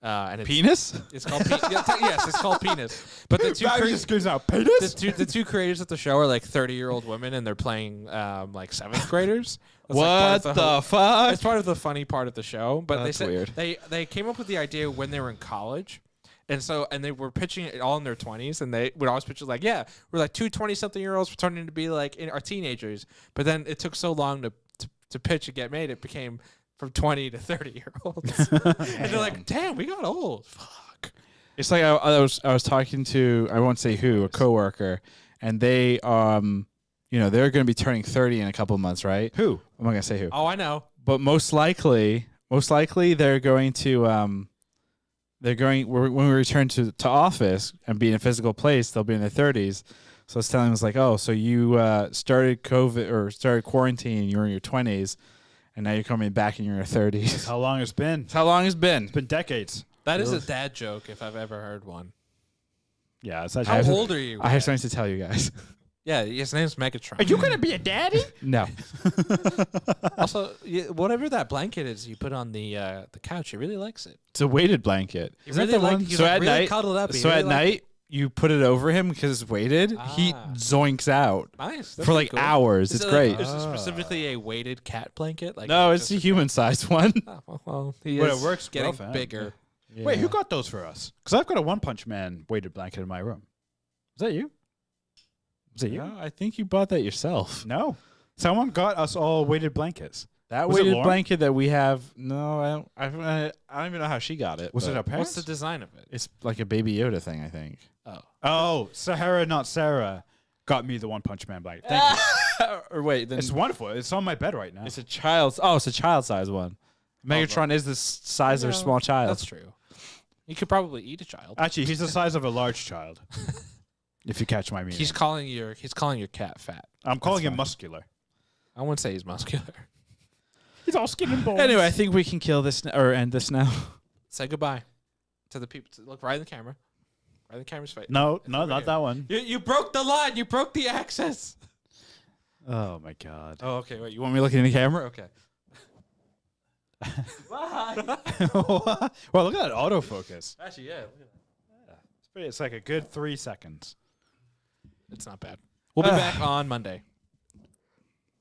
and it's Penis? It's called yes, it's called Penis. But the two just goes out. the Penis? two creators of the show are like 30-year-old women, and they're playing like 7th graders. That's like What part of the fuck? It's part of the funny part of the show. But That's they said weird. they came up with the idea when they were in college. And they were pitching it all in their 20s, and they would always pitch it like, yeah, we're like 20-something-year-olds pretending to be like our teenagers. But then it took so long to pitch and get made, it became from 20 to 30-year-olds. And they're like, damn, we got old. Fuck. It's like I was talking to, I won't say who, a coworker, and they they're going to be turning 30 in a couple of months, right? Who? I'm not going to say who. Oh, I know. But most likely they're going to they're going when we return to office and be in a physical place, they'll be in their 30s. So I was telling them, it's like, oh, so you started COVID or started quarantine, you were in your 20s, and now you're coming back and you're in your 30s. That's how long it's been. That's how long it's been. It's been decades. That is a dad joke if I've ever heard one. Yeah, it's How actually. old are you? I have something to tell you guys. Yeah, his name's Megatron. Are you gonna be a daddy? No. Also, whatever that blanket is you put on the couch, he really likes it. It's a weighted blanket. He really So at night, cuddled up. so at night, you put it over him because it's weighted. He Ah. zoinks out nice for like hours. It's great. Is it specifically a weighted cat blanket? Like No, it's a human-sized one. Oh, well, he But is it works getting well for him. bigger. Wait, who got those for us? Because I've got a One Punch Man weighted blanket in my room. Is that you? Is it you? No, I think you bought that yourself. No. Someone got us all weighted blankets. That Was it weighted Lauren? blanket that we have. No, I don't even know how she got it. Was it but our parents? What's the design of it? It's like a Baby Yoda thing, I think. Oh, Sahara, not Sarah, got me the One Punch Man blanket. Thank you. Or wait, then It's wonderful. It's on my bed right now. it's a child's. Oh, it's a child-size one. Megatron is the size of a small child. That's true. You could probably eat a child. Actually, he's the size of a large child. If you catch my meaning. He's calling your cat fat. I'm calling him muscular. I wouldn't say he's muscular. He's all skin and bones. Anyway, I think we can kill this or end this now. Say goodbye to the people. Look right in the camera. Right in the camera's face. No, It's no, over not here. that one. You broke the line. You broke the access. Oh my god. Oh, okay. Wait, you want me looking in the camera? Okay. Well, look at that autofocus. Actually, yeah. Look at It's like a good 3 seconds. It's not bad. We'll be back on Monday.